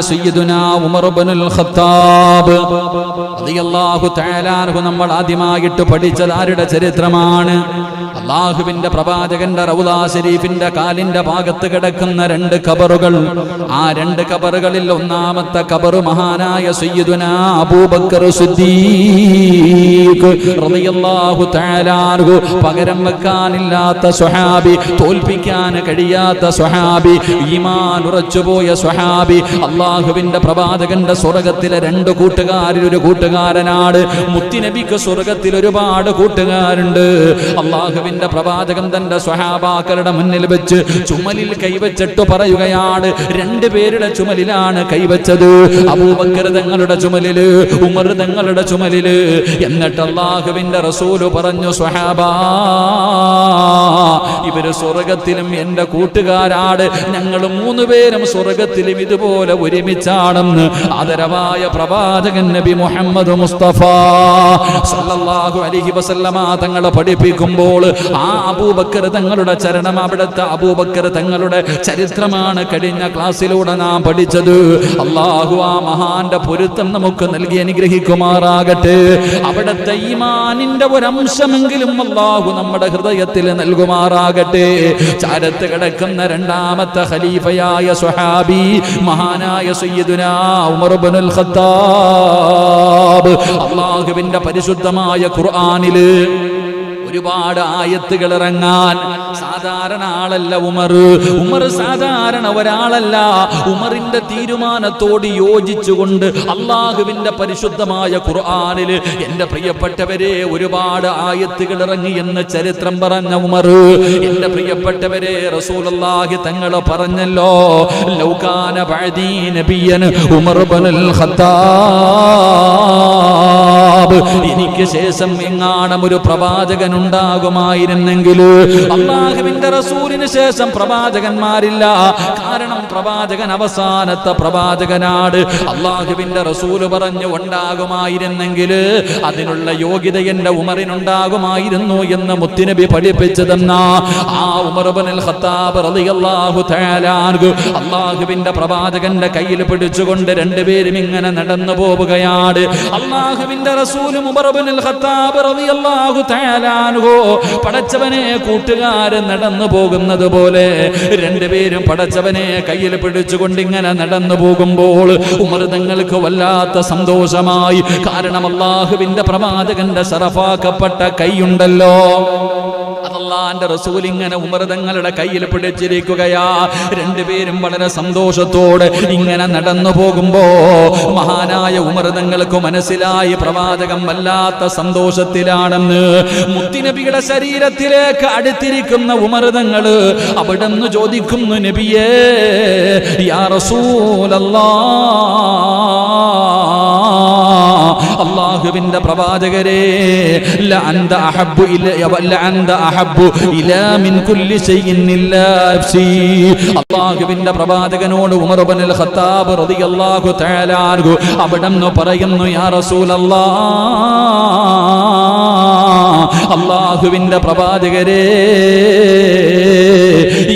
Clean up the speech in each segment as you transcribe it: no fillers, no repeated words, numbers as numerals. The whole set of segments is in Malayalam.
സയ്യിദുനാ ഉമർ ഇബ്നുൽ ഖത്താബ് റളിയല്ലാഹു തആല അൻഹു നമ്മൾ ആദ്യമായിട്ട് പഠിച്ചത് ആരുടെ ചരിത്രമാണ്? അല്ലാഹുവിന്റെ പ്രവാചകന്റെ റൗളാ ശരീഫിന്റെ കാലിന്റെ ഭാഗത്ത് കിടക്കുന്ന 2 ഖബറുകൾ. ആ 2 ഖബറുകളിൽ ഒന്നാമത്തെ ഖബർ മഹാനായ സയ്യിദുനാ അബൂബക്കർ സിദ്ദീഖ് റളിയല്ലാഹു തആല അൻഹു. പകരം വെക്കാനില്ലാത്ത സ്വഹാബി, തോൽപ്പിക്കാൻ കഴിയാത്ത സ്വഹാബി, ഈമാൻ ഉറച്ചുപോയ സ്വഹാബി. അല്ലാഹുവിന്റെ പ്രവാചകന്റെ സ്വർഗ്ഗത്തിലെ 2 കൂട്ടുകാരിൽ ഒരു കൂട്ടുകാരനാണ്. മുത്തുനബിക്ക് സ്വർഗ്ഗത്തിൽ ഒരുപാട് കൂട്ടുകാരുണ്ട്. അല്ലാഹുവിന്റെ പ്രവാചകൻ തന്റെ സ്വഹാബാക്കളുടെ മുന്നിൽ വെച്ച് ചുമലിൽ കൈവച്ചിട്ട് പറയുകയാണ്. 2 പേരുടെ ചുമലിലാണ് കൈവച്ചത്. അബൂബക്കർ തങ്ങളുടെ ചുമലില്, ഉമർ തങ്ങളുടെ ചുമലില്. എന്നിട്ട് അല്ലാഹുവിന്റെ റസൂല് പറഞ്ഞു, സ്വഹാബാ, ഇവര് സ്വർഗ്ഗത്തിലും എന്റെ കൂട്ടുകാരാണ്. ഞങ്ങൾ 3 പേരും സ്വർഗ്ഗത്തിലും ഇതുപോലെ ഒരുമിച്ചാണെന്ന് ആദരവായ പ്രവാചകൻ നബി മുഹമ്മദ് മുസ്തഫ സല്ലല്ലാഹു അലൈഹി വസല്ലമ തങ്ങളെ പഠിപ്പിക്കുമ്പോൾ ആ അബൂബക്കർ തങ്ങളുടെ ചരണം, അവിടുത്തെ അബൂബക്കർ തങ്ങളുടെ ചരിത്രമാണ് കഴിഞ്ഞ ക്ലാസ്സിലൂടെ നാം പഠിച്ചത്. അല്ലാഹു ആ മഹാന്റെ പൊരുത്തം നമുക്ക് നൽകി അനുഗ്രഹിക്കുമാറാകട്ടെ. അവിടുത്തെ ഈമാനിന്റെ ഒരംശമെങ്കിലും അല്ലാഹു നമ്മുടെ ഹൃദയത്തിൽ നൽകുമാറാകട്ടെ. ചാരത്ത് കിടക്കുന്ന 2ാമത്തെ ഖലീഫയായ സ്വഹാബി മഹാനായ സയ്യിദുനാ ഉമർ ഇബ്നുൽ ഖത്താബ്. അല്ലാഹുവിന്റെ പരിശുദ്ധമായ ഖുർആനില് ഒരുപാട് ആയത്തുകൾ ഇറങ്ങാൻ സാധാരണ ആളല്ല ഉമർ. ഉമർ സാധാരണ ഒരാളല്ല. ഉമറിന്റെ തീരുമാനത്തോട് യോജിച്ചുകൊണ്ട് അള്ളാഹുവിന്റെ പരിശുദ്ധമായ ഖുർആനിൽ എന്റെ പ്രിയപ്പെട്ടവരെ ഒരുപാട് ആയത്തുകൾ ഇറങ്ങി എന്ന് ചരിത്രം പറഞ്ഞ ഉമർ. എന്റെ പ്രിയപ്പെട്ടവരെ, റസൂലുള്ളാഹി തങ്ങൾ പറഞ്ഞല്ലോ, ലൗകാന ബഅദീ നബിയ്യൻ ഉമർ ഇബ്നുൽ ഖത്താബ്. എനിക്ക് ശേഷം എങ്ങാനും ഒരു പ്രവാചകൻ ഉണ്ടാകുമായിരുന്നെങ്കിൽ. അല്ലാഹുവിന്റെ റസൂലിന് ശേഷം പ്രവാചകന്മാരില്ല. കാരണം പ്രവാചകൻ അവസാനത്തെ പ്രവാചകനാണ്. അല്ലാഹുവിന്റെ റസൂല് പറഞ്ഞു, ഉണ്ടാകുമായിരുന്നെങ്കിൽ അതിനുള്ള യോഗ്യത എന്റെ ഉമറിനുണ്ടാകുമായിരുന്നു എന്ന് മുത്തുനബി പഠിപ്പിച്ചു തന്ന ആ ഉമർ ഇബ്നുൽ ഖത്താബ് റളിയല്ലാഹു തആല അൻഹു അല്ലാഹുവിന്റെ പ്രവാചകന്റെ കയ്യിൽ പിടിച്ചുകൊണ്ട് 2 പേരും ഇങ്ങനെ നടന്നു പോവുകയാണ്. അല്ലാഹുവിന്റെ റസൂലും ഉമർ ഇബ്നുൽ ഖത്താബ് റളിയല്ലാഹു തആല അൻഹു പടച്ചവനെ കൂട്ടുകാരൻ നടന്നു പോകുന്നത് പോലെ 2 പേരും പടച്ചവനെ കയ്യിൽ പിടിച്ചുകൊണ്ട് ഇങ്ങനെ നടന്നു പോകുമ്പോൾ ഉമർ തങ്ങൾക്ക് വല്ലാത്ത സന്തോഷമായി. കാരണം അല്ലാഹുവിന്റെ പ്രവാചകന്റെ ശറഫാക്കപ്പെട്ട കൈയുണ്ടല്ലോ, അല്ലാഹുവിന്റെ റസൂൽ ഇങ്ങനെ ഉമർ തങ്ങളുടെ കയ്യിൽ പിടിച്ചിരിക്കുകയാ. 2 പേരും വളരെ സന്തോഷത്തോടെ ഇങ്ങനെ നടന്നു പോകുമ്പോ മഹാനായ ഉമർ തങ്ങൾക്ക് മനസ്സിലായി പ്രവാചകൻ വല്ലാത്ത സന്തോഷത്തിലാണെന്ന്. മുത്തുനബിയുടെ ശരീരത്തിലേക്ക് അടുത്തിരിക്കുന്ന ഉമർ തങ്ങൾ അവിടുന്ന് ചോദിക്കുന്നു, നബിയേ, യാ റസൂലല്ലാഹ്, അല്ലാഹുവിന്റെ പ്രവാചകരെ, ലഅന്ത അഹബ്ബു ഇലാ മിൻ കുല്ലി ശൈഇൻ ഇല്ലാ നഫ്സി. അല്ലാഹുവിന്റെ പ്രവാചകനോട് ഉമർ ഇബ്നുൽ ഖത്താബ് റളിയല്ലാഹു തആല അൻഹു അവിടുന്ന് പറയുന്നു, യാ റസൂലല്ലാഹ്, അല്ലാഹുവിന്റെ പ്രവാചകരെ,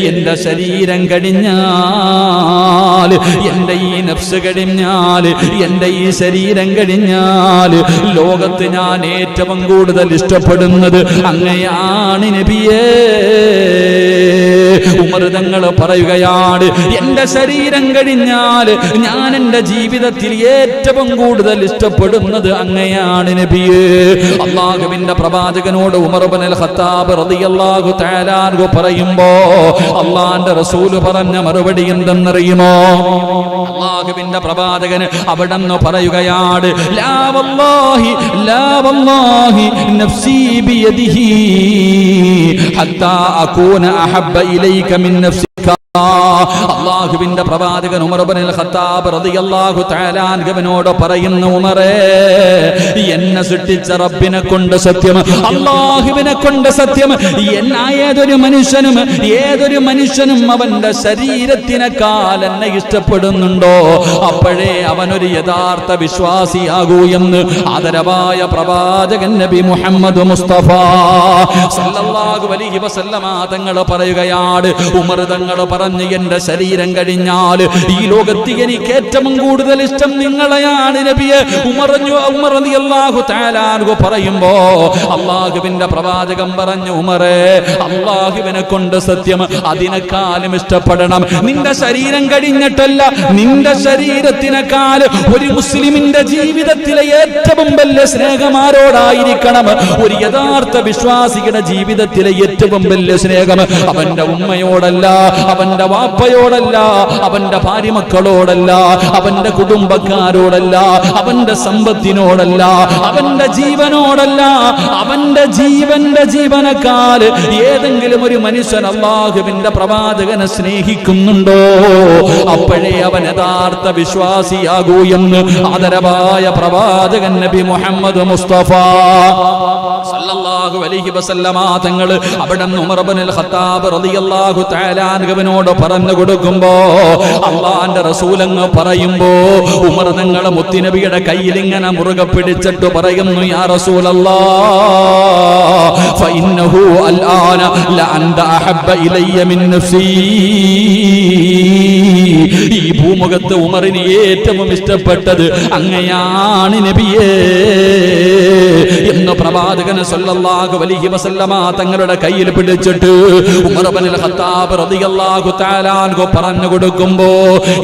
എന്റെ ശരീരം കഴിഞ്ഞാൽ, എന്റെ ഈ നഫ്സ് കഴിഞ്ഞാൽ, എന്റെ ഈ ശരീരം കഴിഞ്ഞാൽ ലോകത്ത് ഞാൻ ഏറ്റവും കൂടുതൽ ഇഷ്ടപ്പെടുന്നത് അങ്ങയാണ് നബിയേ. ഉമർ തങ്ങൾ പറയുകയാണ്, എന്റെ ശരീരം കഴിഞ്ഞാൽ ഞാൻ എന്റെ ജീവിതത്തിൽ ഏറ്റവും കൂടുതൽ ഇഷ്ടപ്പെടുന്നത് അങ്ങയാണ് നബിയേ. അല്ലാഹുവിന്റെ പ്രവാചകനോട് ഉമർ ഇബ്നുൽ ഖത്താബ് റളിയല്ലാഹു തആല അൻഹു പറയുമ്പോ അല്ലാഹുവിന്റെ റസൂൽ പറഞ്ഞ മറുപടി എന്തെന്നറിയുമോ? അല്ലാഹുവിന്റെ പ്രവാചകൻ അവിടെന്ന് പറയുകയാണ്, ലാ വല്ലാഹി ലാ വല്ലാഹി നഫ്സി ബിയദിഹി ഹത്താ അകൂന അഹബ്ബ ഇലൈക മിൻ നഫ്സിക. അല്ലാഹുവിന്റെ പ്രവാചകൻ ഉമർ ഇബ്നുൽ ഖത്താബ് റളിയല്ലാഹു തആല അൻഹുവിനോട് പറയുന്നു, ഉമറേ, എന്നെ സൃഷ്ടിച്ച റബ്ബിനെ കൊണ്ട് സത്യം, അല്ലാഹുവിനെ കൊണ്ട് സത്യം, ഏതൊരു മനുഷ്യനും അവന്റെ ശരീരത്തിനേക്കാൾ എന്നെ ഇഷ്ടപ്പെടുന്നുണ്ടോ അപ്പോഴേ അവനൊരു യഥാർത്ഥ വിശ്വാസിയാകൂ എന്ന് ആദരവായ പ്രവാചകൻ നബി മുഹമ്മദ് മുസ്തഫ സല്ലല്ലാഹു അലൈഹി വസല്ലമ തങ്ങൾ പറയുകയാണ്. ഉമർ തങ്ങൾ പറഞ്ഞ് എന്റെ ശരീരം കഴിഞ്ഞാൽ ഈ ലോകത്ത് എനിക്ക് ഏറ്റവും കൂടുതൽ ഇഷ്ടം നിങ്ങളെയാണ് നബിയെ. ഉമർ റളിയല്ലാഹു തആല അൻഹു പറയുമ്പോ അല്ലാഹുവിന്റെ പ്രവാചകൻ പറഞ്ഞു, ഉമറേ, അല്ലാഹുവിനെ കൊണ്ട് സത്യം അതിനേക്കാളും ഇഷ്ടപ്പെടണം നിന്റെ ശരീരം കഴിഞ്ഞിട്ടല്ല, നിന്റെ ശരീരത്തിനേക്കാൾ ഒരു മുസ്ലിമിന്റെ ജീവിതത്തിലെ ഏറ്റവും വലിയ സ്നേഹം ആരോടായിരിക്കണം? ഒരു യഥാർത്ഥ വിശ്വാസിയുടെ ജീവിതത്തിലെ ഏറ്റവും വലിയ സ്നേഹം അവന്റെ ഉമ്മയോടല്ല, അവന്റെ വാപ്പയോടല്ല, അവന്റെ ഭാര്യ മക്കളോടല്ല, അവന്റെ കുടുംബക്കാരോടല്ല, അവന്റെ സമ്പത്തിനോടല്ല, അവന്റെ ജീവനോടല്ല. അവന്റെ ജീവനേക്കാൾ ഏതെങ്കിലും ഒരു മനുഷ്യൻ അല്ലാഹുവിന്റെ പ്രവാചകനെ സ്നേഹിക്കുന്നുണ്ടോ അപ്പോഴേ അവൻ യഥാർത്ഥ വിശ്വാസിയാകൂ എന്ന് ആദരവായ പ്രവാചകൻ നബി മുഹമ്മദ് മുസ്തഫ സല്ലല്ലാഹു അലൈഹി വസല്ലമ തങ്ങൾ അവിടെ ഉമർ ഇബ്നുൽ ഖത്താബ് റളിയല്ലാഹു തആല അൻഹുവിനോട് പറഞ്ഞു കൊടുക്കുമ്പോ അല്ലാഹുവിന്റെ റസൂൽ അങ്ങ് പറയുമ്പോ ഉമർ തങ്ങൾ മുത്തുനബിയുടെ കയ്യിൽ ഇങ്ങനെ മുറുകെ പിടിച്ചിട്ട് പറയുന്നു, യാ റസൂലല്ലാഹ് ഫഇന്നഹു അൽആന ലഅൻത അഹബ്ബ ഇലയ്യ മിൻ നഫ്സി. ഈ ഭൂമുഖത്ത് ഉമറിന് ഏറ്റവും ഇഷ്ടപ്പെട്ടത് അങ്ങയാണ് നബിയേ എന്ന് പ്രവാചകൻ സല്ലല്ലാഹു അലൈഹി വസല്ലമ തങ്ങളുടെ കയ്യിൽ പിടിച്ചിട്ട് ഉമർ ഇബ്നുൽ ഖത്താബ് റളിയല്ലാഹു തആല അൻഹു പറഞ്ഞു കൊടുക്കുമ്പോ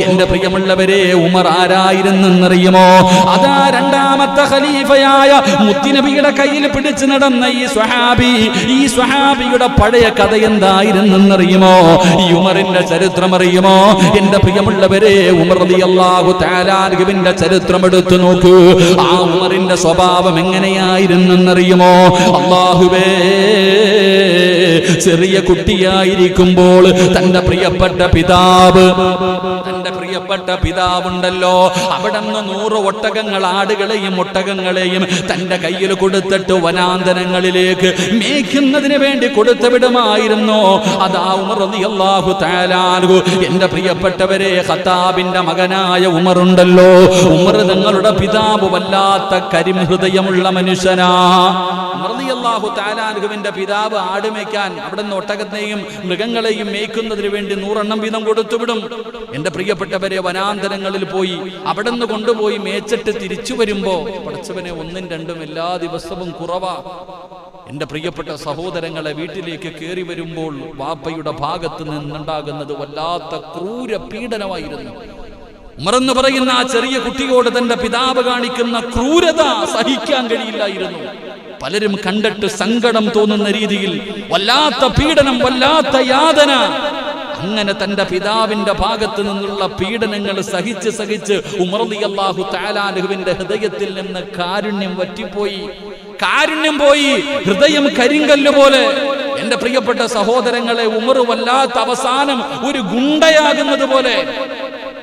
എന്റെ പ്രിയമുള്ളവരെ, ഉമർ ആരായിരുന്നെന്നറിയുമോ? അതാ രണ്ടാമത്തെ ഖലീഫയായ മുത്തുനബിയുടെ കയ്യിൽ പിടിച്ചു നടന്ന ഈ സ്വഹാബിയുടെ പഴയ കഥ എന്തായിരുന്നെന്നറിയുമോ? ഈ ഉമറിന്റെ ചരിത്രം അറിയുമോ? എന്റെ പ്രിയമുള്ളവരെ, ഉമർ റളിയല്ലാഹു തആല അൻഹുവിന്റെ ചരിത്രം എടുത്തു നോക്കൂ. ആ ഉമറിന്റെ സ്വഭാവം എങ്ങനെയായിരുന്നെന്നറിയുമോ? അല്ലാഹുവേ, ചെറിയ കുട്ടിയായിരിക്കുമ്പോൾ തന്റെ പ്രിയപ്പെട്ട പിതാവുണ്ടല്ലോ, അവിടെ നിന്ന് 100 ഒട്ടകങ്ങൾ, ആടുകളെയും ഒട്ടകങ്ങളെയും തന്റെ കയ്യിൽ കൊടുത്തിട്ട് വനാന്തരങ്ങളിലേക്ക് മേയ്ക്കുന്നതിന് വേണ്ടി കൊടുത്തു വിടുമായിരുന്നു. അതാ ഉമർ റളിയല്ലാഹു തആല അൻഹു. എന്റെ പ്രിയപ്പെട്ടവരെ, ഖത്താബിന്റെ മകനായ ഉമറുണ്ടല്ലോ, ഉമർ തങ്ങളുടെ പിതാവ് വല്ലാത്ത കരിമഹൃദയമുള്ള മനുഷ്യനാ. ഉമർ റളിയല്ലാഹു തആല അൻഹുവിന്റെ പിതാവ് ആടുമേയ്ക്കാൻ അവിടെ നിന്ന് ഒട്ടകത്തെയും മൃഗങ്ങളെയും മേയ്ക്കുന്നതിന് വേണ്ടി 100 എണ്ണം വീതം കൊടുത്തുവിടും. എന്റെ പ്രിയപ്പെട്ടവരെ, വനാന്തരങ്ങളിൽ പോയി അവിടെ നിന്ന് കൊണ്ടുപോയി മേച്ചിട്ട് തിരിച്ചു വരുമ്പോ പടച്ചവനെ 1ഉം 2ഉം എല്ലാ ദിവസവും കുറവാ. എന്റെ പ്രിയപ്പെട്ട സഹോദരങ്ങളെ, വീട്ടിലേക്ക് കയറി വരുമ്പോൾ വാപ്പയുടെ ഭാഗത്ത് നിന്നുണ്ടാകുന്നത് വല്ലാത്ത ക്രൂര പീഡനമായിരുന്നു. ഉമർ എന്ന് പറയുന്ന ആ ചെറിയ കുട്ടിയോട് തന്റെ പിതാവ് കാണിക്കുന്ന ക്രൂരത സഹിക്കാൻ കഴിയില്ലായിരുന്നു. പലരും കണ്ടിട്ട് സങ്കടം തോന്നുന്ന രീതിയിൽ വല്ലാത്ത പീഡനം, വല്ലാത്ത യാതന. അങ്ങനെ തന്റെ പിതാവിന്റെ ഭാഗത്ത് നിന്നുള്ള പീഡനങ്ങൾ സഹിച്ച് ഉമർ റളിയല്ലാഹു തആല അൻഹുവിന്റെ ഹൃദയത്തിൽ നിന്ന് കാരുണ്യം പോയി, ഹൃദയം കരിങ്കല്ല് പോലെ. എന്റെ പ്രിയപ്പെട്ട സഹോദരങ്ങളെ, ഉമർ വല്ലാത്ത അവസാനം ഒരു ഗുണ്ടയാകുന്നത് പോലെ,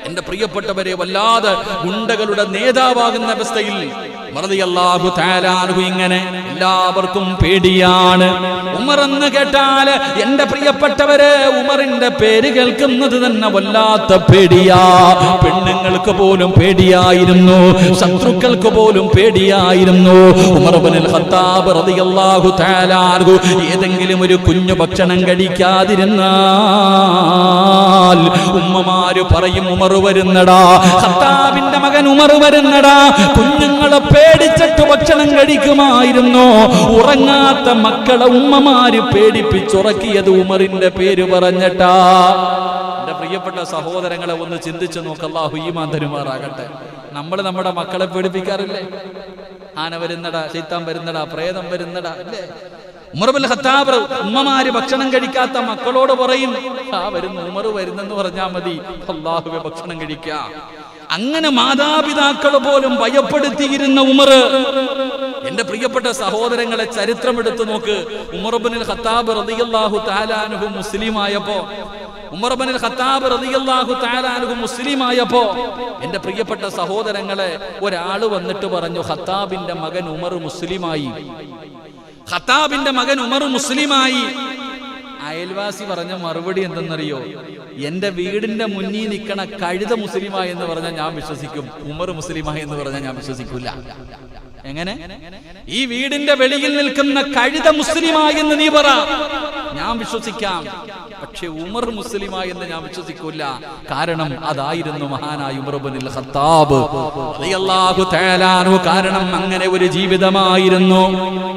എന്റെ പ്രിയപ്പെട്ടവരെ, വല്ലാതെ ഗുണ്ടകളുടെ നേതാവാകുന്ന അവസ്ഥയിൽ റളിയല്ലാഹു തആല അൻഹു ഇങ്ങനെ എല്ലാവർക്കും പേടിയാണ്. ഉമർ എന്ന് കേട്ടാൽ എന്റെ പ്രിയപ്പെട്ടവരെ, ഉമറിന്റെ പേര് കേൾക്കുന്നത് തന്നെ വല്ലാത്ത പേടിയാ. പെണ്ണുങ്ങൾക്ക് പോലും പേടിയായിരുന്നു, ശത്രുക്കൾക്ക് പോലും പേടിയായിരുന്നു. ഉമർ ഇബ്നുൽ ഖത്താബ് റളിയല്ലാഹു തആല അൻഹു ഏതെങ്കിലും ഒരു കുഞ്ഞു ഭക്ഷണം കഴിക്കാതിരുന്നാൽ ഉമ്മമാര് പറയും, ഉമർ വരുന്നടാ, ഖത്താബിന്റെ മകൻ ഉമർ വരുന്നടാ. കുഞ്ഞുങ്ങളെ പേടിച്ചിട്ട് ഭക്ഷണം കഴിക്കുമായിരുന്നു. ഉറങ്ങാത്ത മക്കളെ ഉമ്മമാര് പേടിപ്പിച്ചുറക്കിയത് ഉമറിന്റെ പേര് പറഞ്ഞിട്ടാ. എന്റെ പ്രിയപ്പെട്ട സഹോദരങ്ങളെ, ഒന്ന് ചിന്തിച്ചു നോക്ക്. അല്ലാഹു ഈമാൻ തരുമാറാകട്ടെ. നമ്മൾ നമ്മുടെ മക്കളെ പേടിപ്പിക്കാറില്ലേ? ആന വരുന്നടാ, ശൈത്താൻ വരുന്നടാ, പ്രേതം വരുന്നടാ, അല്ലേ? ഉമർ ഇബ്നുൽ ഖത്താബ് ഉമ്മമാര് ഭക്ഷണം കഴിക്കാത്ത മക്കളോട് പറയും, വരുന്നു, ഉമർ വരുന്നെന്ന് പറഞ്ഞാൽ മതി, അല്ലാഹുവേ ഭക്ഷണം കഴിക്കാം. അങ്ങനെ മാതാപിതാക്കൾ പോലും ഭയപ്പെടുത്തിയിരുന്ന ഉമർ. എന്റെ പ്രിയപ്പെട്ട സഹോദരങ്ങളെ, ചരിത്രം എടുത്തു നോക്ക്. ഉമർ ഇബ്നുൽ ഖത്താബ് റളിയല്ലാഹു തആല അൻഹു മുസ്ലിമായപ്പോ എന്റെ പ്രിയപ്പെട്ട സഹോദരങ്ങളെ, ഒരാള് വന്നിട്ട് പറഞ്ഞു, ഖത്താബിന്റെ മകൻ ഉമർ മുസ്ലിമായി. അയൽവാസി പറഞ്ഞ മറുപടി എന്തെന്നറിയോ? എന്റെ വീടിന്റെ മുന്നിൽ നിൽക്കണ കഴുത മുസ്ലിമായി എന്ന് പറഞ്ഞാൽ ഞാൻ വിശ്വസിക്കും, ഉമർ മുസ്ലിമായി എന്ന് പറഞ്ഞാൽ ഞാൻ വിശ്വസിക്കൂല. എങ്ങനെ? ഈ വീടിന്റെ വെളിയിൽ നിൽക്കുന്ന കഴുത മുസ്ലിമായി എന്ന് നീ പറ, ഞാൻ വിശ്വസിക്കാം. പക്ഷെ ഉമർ മുസ്ലിമായി എന്ന് ഞാൻ വിശ്വസിക്കൂല. കാരണം അതായിരുന്നു മഹാനായ ഉമർ ഇബ്നുൽ ഖത്താബ് റളിയല്ലാഹു തആല അൻഹു. കാരണം അങ്ങനെ ഒരു ജീവിതമായിരുന്നു.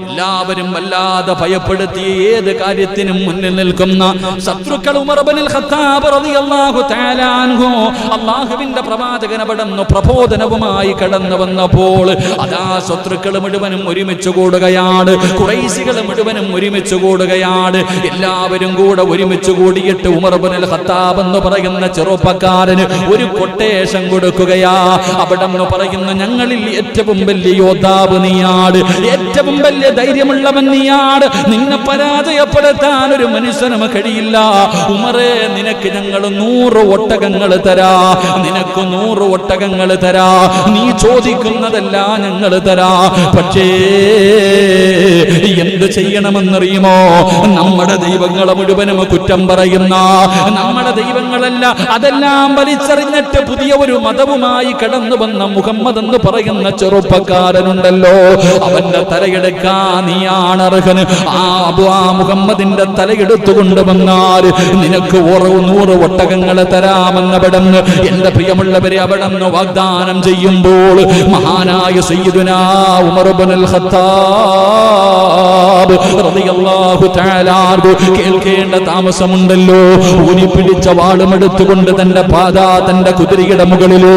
എല്ലാവരും വല്ലാതെ ഭയപ്പെടുത്തിയ ഏത് കാര്യത്തിനും മുന്നിൽ നിൽക്കുന്ന ശത്രുക്കൾ ഉമർ ഇബ്നുൽ ഖത്താബ് റളിയല്ലാഹു തആല അൻഹു. അല്ലാഹുവിന്റെ പ്രവാചകൻ അവിടുന്ന് പ്രബോധനവുമായി കടന്നു വന്നപ്പോൾ അതാ ശത്രുക്കൾ മുഴുവനും ഒരുമിച്ച് കൂടുകയാണ്. ഖുറൈശികൾ മുഴുവനും ഒരുമിച്ച് കൂടുകയാണ്. എല്ലാവരും കൂടെ ഒരുമിച്ച് കൂടിയിട്ട് ഉമർ ഇബ്നുൽ ഖത്താബ് എന്ന് പറയുന്ന ചെറുപ്പക്കാരന് ഒരു കൊട്ടേഷൻ കൊടുക്കുകയാ. അവിടെന്ന് പറയുന്ന ഞങ്ങളിൽ ഏറ്റവും വലിയ യോദ്ധാവ് നീയാണ്, ഏറ്റവും വലിയ ധൈര്യമുള്ളവൻ നീയാണ്, നിന്നെ പരാജയപ്പെടുത്താൻ ഒരു മനുഷ്യനും കഴിയില്ല. ഉമറേ, നിനക്ക് ഞങ്ങൾ 100 ഒട്ടകങ്ങൾ തരാ, നിനക്ക് 100 ഒട്ടകങ്ങൾ തരാ, നീ ചോദിക്കുന്നതല്ല ഞങ്ങൾ തരാ. പക്ഷേ എന്ത് ചെയ്യണമെന്നറിയുമോ? നമ്മുടെ ദൈവങ്ങളെ മുഴുവനും കുറ്റം പറയുന്ന, നമ്മുടെ ദൈവങ്ങളല്ല അതെല്ലാം വലിച്ചെറിഞ്ഞിട്ട് പുതിയ ഒരു മതവുമായി കടന്നു വന്ന മുഹമ്മദ് എന്ന് പറയുന്ന ചെറുപ്പക്കാരനുണ്ടല്ലോ, അവന്റെ തലയെടുക്കാൻ നീയാണ് അർഹൻ. ആ മുഹമ്മദിന്റെ തലയെടുത്തു കൊണ്ടുവന്നാൽ നിനക്ക് 100 ഒട്ടകങ്ങൾ തരാമെന്നവിടെന്ന് എന്റെ പ്രിയമുള്ളവരെ അവിടെന്ന് വാഗ്ദാനം ചെയ്യുമ്പോൾ മഹാനായ സയ്യിദുനാ ഉമർ ഇബ്നുൽ ഖത്താബ് റളിയല്ലാഹു തആല കേൾക്കേണ്ട താമസമുണ്ടല്ലോ. ഊരിപ്പിടിച്ച വാളും എടുത്തുകൊണ്ട് തന്റെ തന്റെ കുതിരയുടെ മുകളില്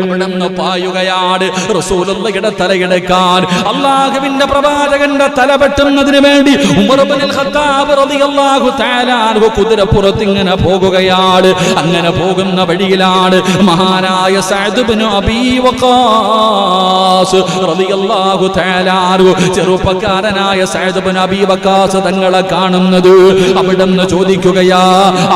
അവിടെന്ന് പായുകയാണ്. റസൂലുള്ളാഹിയുടെ തലയെടുക്കാൻ, അല്ലാഹുവിന്റെ പ്രവാചകന്റെ തല വെട്ടുന്നതിന് വേണ്ടി ഉമർ ഇബ്നുൽ ഖത്താബ് റളിയല്ലാഹു തആല കുതിരപ്പുറത്ത് ഇങ്ങനെ പോകുകയാണ്. അങ്ങനെ പോകുന്ന വഴിയിലാണ് മഹാനായ സഅദ് ഇബ്നു അബീ വഖാസ് റളിയല്ലാഹു തആല ചെറുപ്പക്കാരനായ സഅദ് ഇബ്നു അബീ വഖാസ് തങ്ങളെ കാണുന്നത്. അവിടെന്ന് ചോദിക്കുകയാ,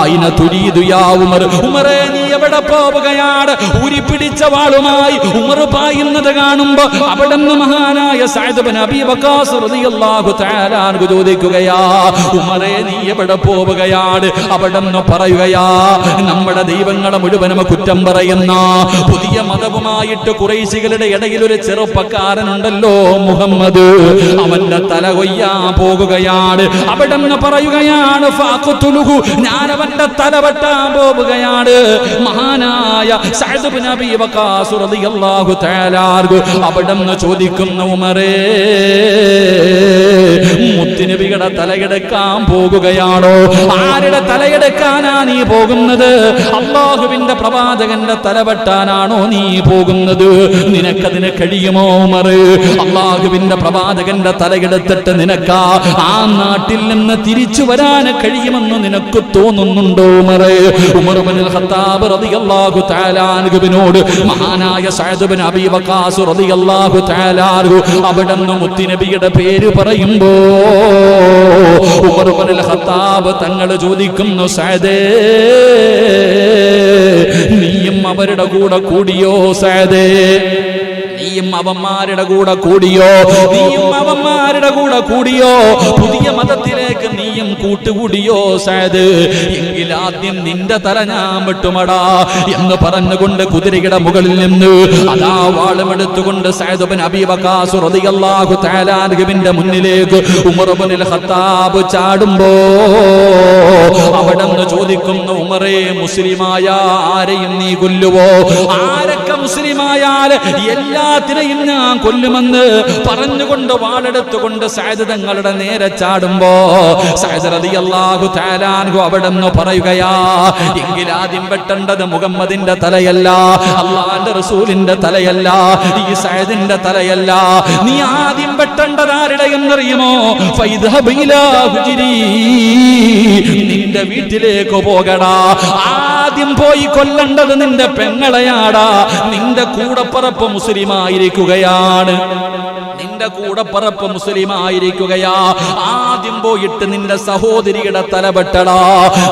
അയിന തുരീദു യാ ഉമർ, ഉമറേ നീ എവിടെ പോവുകയാണ്? ഊരിപ്പിടിച്ച വാളുമായി ഉമർ പായുന്നത് കാണുമ്പോ അവിടെന്ന് മഹാനായ സഅദ് ഇബ്നു അബീ വഖാസ് റളിയല്ലാഹു തആല ചോദിക്കുകയാ, ഉമറേ നീ എവിടെ പോവുകയാണ്? അവിടെന്ന് പറയുകയാ, നമ്മുടെ ദൈവങ്ങളെ മുഴുവനും കുറ്റം പറയുന്ന പുതിയ മതവുമായിട്ട് ഖുറൈശികളുടെ ഇടയിൽ ഒരു ചെറുപ്പക്കാരനുണ്ടല്ലോ മുഹമ്മദ്, അവന്റെ തല കൊയ്യാൻ പോകുകയാണ്. അവിടെന്ന് പറയുകയാണ്, ഫഖ്തുലുഹു, ഞാൻ അവന്റെ തല വെട്ടാൻ പോവുകയാണ്. മഹാനായ സഅദ് ഇബ്നു അബീ വഖാസ് റളിയല്ലാഹു തആല അവിടെന്ന് ചോദിക്കുന്നു, ഉമറേ മുത്തുനബിയുടെ തലയെടുക്കാൻ പോകുകയാണോ? ആരുടെ തലയെടുക്കാനാ നീ പോകുന്നത്? അല്ലാഹുവിന്റെ പ്രവാചകന്റെ തല വെട്ടാനാണോ നീ പോകുന്നത്? നിനക്കതിന് കഴിയുമോ ഉമർ? അല്ലാഹുവിന്റെ പ്രവാചകന്റെ തലയെടുത്തിട്ട് നിനക്ക് ആ നാട്ടിൽ നിന്ന് തിരിച്ചു വരാൻ കഴിയുമെന്ന് നിനക്ക് തോന്നുന്നുണ്ടോ ഉമർ? ഉമർ ഇബ്നുൽ ഖത്താബ് റളിയല്ലാഹു തആല അൻഹുവിനോട് മഹാനായ സഅദ് ഇബ്നു അബീ വഖാസ് റളിയല്ലാഹു തആല അവിടെന്ന് മുത്തുനബിയുടെ പേര് പറയുമ്പോ ഉമർ ഇബ്നുൽ ഖത്താബ് തങ്ങൾ ചോദിക്കുന്നു, സഅദേ നീയും അവരുടെ കൂടെ കൂടിയോ? സഅദേ നീയും അവന്മാരുടെ കൂടെ കൂടിയോ? നീയും അവന്മാരുടെ കൂടെ കൂടിയോ? പുതിയ മതത്തിലേക്ക് നീയും കൂട്ടുകൂടിയോ സഅദ്? എങ്കിൽ ആദ്യം നിന്റെ തല ഞാൻ വെട്ടുമടാ എന്ന് പറഞ്ഞുകൊണ്ട് കുതിരയുടെ മുകളിൽ നിന്ന് അതാ വാളുമെടുത്തുകൊണ്ട് സഅദ് ഇബ്നു അബീ വഖാസ് റളിയല്ലാഹു തആല അൻഹുവിന്റെ മുന്നിലേക്ക് ഉമർ ഇബ്നുൽ ഖത്താബ് ചാടുമ്പോ അവിടെന്ന് ചോദിക്കുന്നു, ഉമറേ മുസ്ലിമായ ആരെയും നീ കൊല്ലുവോ? ആരൊക്കെ മുസ്ലിമായാൽ എല്ലാത്തിനെയും ഞാൻ കൊല്ലുമെന്ന് പറഞ്ഞുകൊണ്ട് വാളെടുത്തുകൊണ്ട് സഅദ് തങ്ങളുടെ നേരെ ചാടുമ്പോ സഅദ് റളിയല്ലാഹു തആല അൻഹു അവിടെന്ന് പറയുകയാ, എങ്കിൽ ആദ്യം വെട്ടേണ്ടത് മുഹമ്മദിന്റെ തലയല്ല, അല്ലാഹുവിന്റെ റസൂലിന്റെ തലയല്ല, ഈ സഅദിന്റെ തലയല്ല. നീ ആദ്യം വെട്ടേണ്ടത് ആരുടെ എന്നറിയുമോ? ഫൈദ്ഹബ് ഇലാ ഹുജ്രി, നിന്റെ വീട്ടിലേക്ക് പോകടാ. ആദ്യം പോയി കൊല്ലേണ്ടത് നിന്റെ പെങ്ങളെയാടാ. നിന്റെ കൂടപ്പറപ്പ് മുസ്ലിമായിരിക്കുകയാണ്, നിന്റെ കൂടപ്പറപ്പ് മുസ്ലിമായിരിക്കുകയാ. ആദ്യം പോയിട്ട് നിന്റെ സഹോദരിയുടെ തല വെട്ടടാ.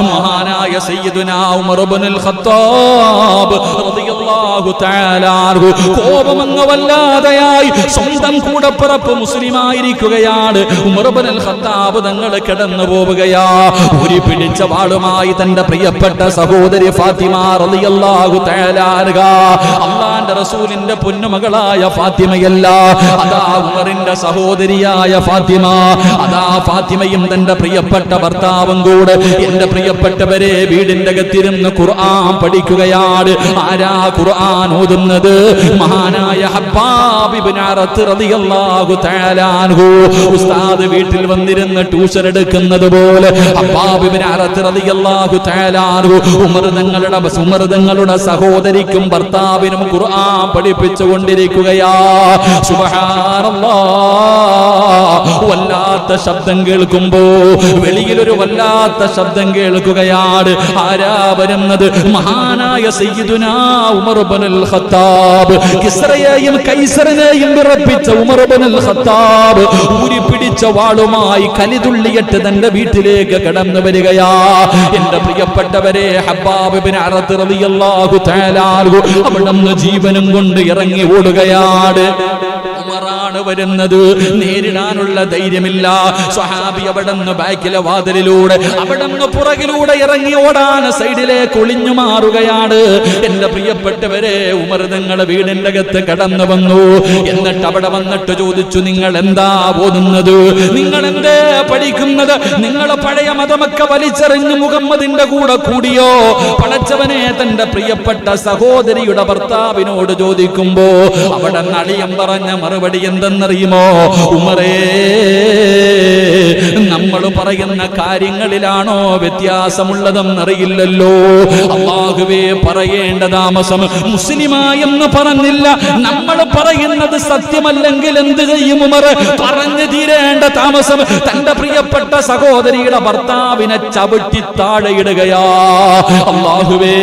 മഹാനായ സയ്യിദുനാ ഉമർ ഇബ്നുൽ ഖത്താബ് റളിയല്ലാഹു തആല അൻഹു കോപമങ്ങ് വല്ലാതെയായി. സ്വന്തം കൂടപ്പറപ്പ് മുസ്ലിമായിരിക്കുകയാണ്. ഉമർ ഇബ്നുൽ ഖത്താബ് തങ്ങൾ കിടന്നു പോവുകയാ. ഉരി പിടിച്ച വാളുമായി തന്റെ പ്രിയപ്പെട്ട സഹോദരി ഫാത്തിമ റളിയല്ലാഹു തആല അൻഹ അല്ലാഹുവിന്റെ അള്ളാന്റെ റസൂലിന്റെ പൊന്നുമകളായ ഫാത്തിമയല്ല, അതാ ഉമറിന്റെ സഹോദരിയായ ഫാത്തിമ. അതാ ഫാത്തിമയും തന്റെ പ്രിയപ്പെട്ട ഭർത്താവും കൂടെ എന്റെ പ്രിയപ്പെട്ടവരെ വീടിന്റെ അകത്തിരുന്ന് ഖുർആൻ പഠിക്കുകയാണ്. ആരാ ഖുർആൻ ഓതുന്നത്? മഹാനായ ഹബ്ബാബ് ഇബ്നു അറത്ത് റളിയല്ലാഹു തആല അൻഹു. ഉസ്താദ് വീട്ടിൽ വന്നിരുന്ന് ട്യൂഷൻ എടുക്കുന്നത് പോലെ ഹബ്ബാബ് ഇബ്നു അറത്ത് റളിയല്ലാഹു തആല അൻഹു ഉമർ തങ്ങളുടെ സഹോദരിക്കും ഭർത്താവിനും ഖുർആൻ പഠിപ്പിച്ചുകൊണ്ടിരിക്കുകയാ. സുബ്ഹാനല്ലാഹ്, വല്ലാത്ത ശബ്ദം കേൾക്കുമ്പോ വെളിയിലൊരു വല്ലാത്ത ശബ്ദം കേൾക്കുകയാണ്. ആരാ വരുന്നത്? മഹാനായ സയ്യിദുനാ ഉമർ ഇബ്നുൽ ഖത്താബ്. കിസ്റയെയും കൈസറിനെയും വിറപ്പിച്ച ഉമർ ഇബ്നുൽ ഖത്താബ് ഊരിപ്പിടിച്ച വാളുമായി കലിതുള്ളിയിട്ട് തന്റെ വീട്ടിലേക്ക് കടന്നു വരികയാ. എന്റെ പ്രിയപ്പെട്ടവരെ, ഹബ്ബാബ് ഇബ്നു അറത്ത് റളിയല്ലാഹു തആല അൻഹു അവിടുന്ന് ജീവനും കൊണ്ട് ഇറങ്ങി ഓടുകയാണ്. ഉമറാണ് വരുന്നത്, നേരിടാനുള്ള ധൈര്യമില്ല. സ്വഹാബി അവിടുന്ന് ബാക്കിലെ വാതിലിലൂടെ അവിടുന്ന് പുറകിലൂടെ ഇറങ്ങി ഓടാൻ സൈഡിലേക്ക് ഒളിഞ്ഞു മാറുകയാണ്. എന്റെ പ്രിയപ്പെട്ടവരെ, ഉമർ തങ്ങളുടെ വീടിന്റെ അകത്ത് കടന്നു വന്നു. എന്നിട്ട് അവിടെ വന്നിട്ട് ചോദിച്ചു, നിങ്ങൾ എന്താ ഓതുന്നത്? നിങ്ങൾ എന്തേ പഠിക്കുന്നത്? നിങ്ങൾ പഴയ മതമൊക്കെ വലിച്ചെറിഞ്ഞ് മുഹമ്മദിന്റെ കൂടെ കൂടിയോ? പടച്ചവനെ തന്റെ പ്രിയപ്പെട്ട സഹോദരിയുടെ ഭർത്താവിനോട് ചോദിക്കുമ്പോ അവിടെ അളിയൻ പറഞ്ഞ മറുപടി എന്തെന്നറിയുമോ? ഉമറേ, നമ്മൾ പറയുന്ന കാര്യങ്ങളിലാണോ വ്യത്യാസമുള്ളതെന്നറിയില്ലല്ലോ. അല്ലാഹുവേ, പറയേണ്ട താമസം മുസ്ലിമായെന്ന് പറഞ്ഞില്ല. നമ്മൾ പറയുന്നത് സത്യമല്ലെങ്കിൽ എന്ത് ചെയ്യും ഉമർ? പറഞ്ഞു തീരേണ്ട താമസം തന്റെ പ്രിയപ്പെട്ട സഹോദരിയുടെ ഭർത്താവിനെ ചവിട്ടി താഴെയിടുകയാ. അല്ലാഹുവേ,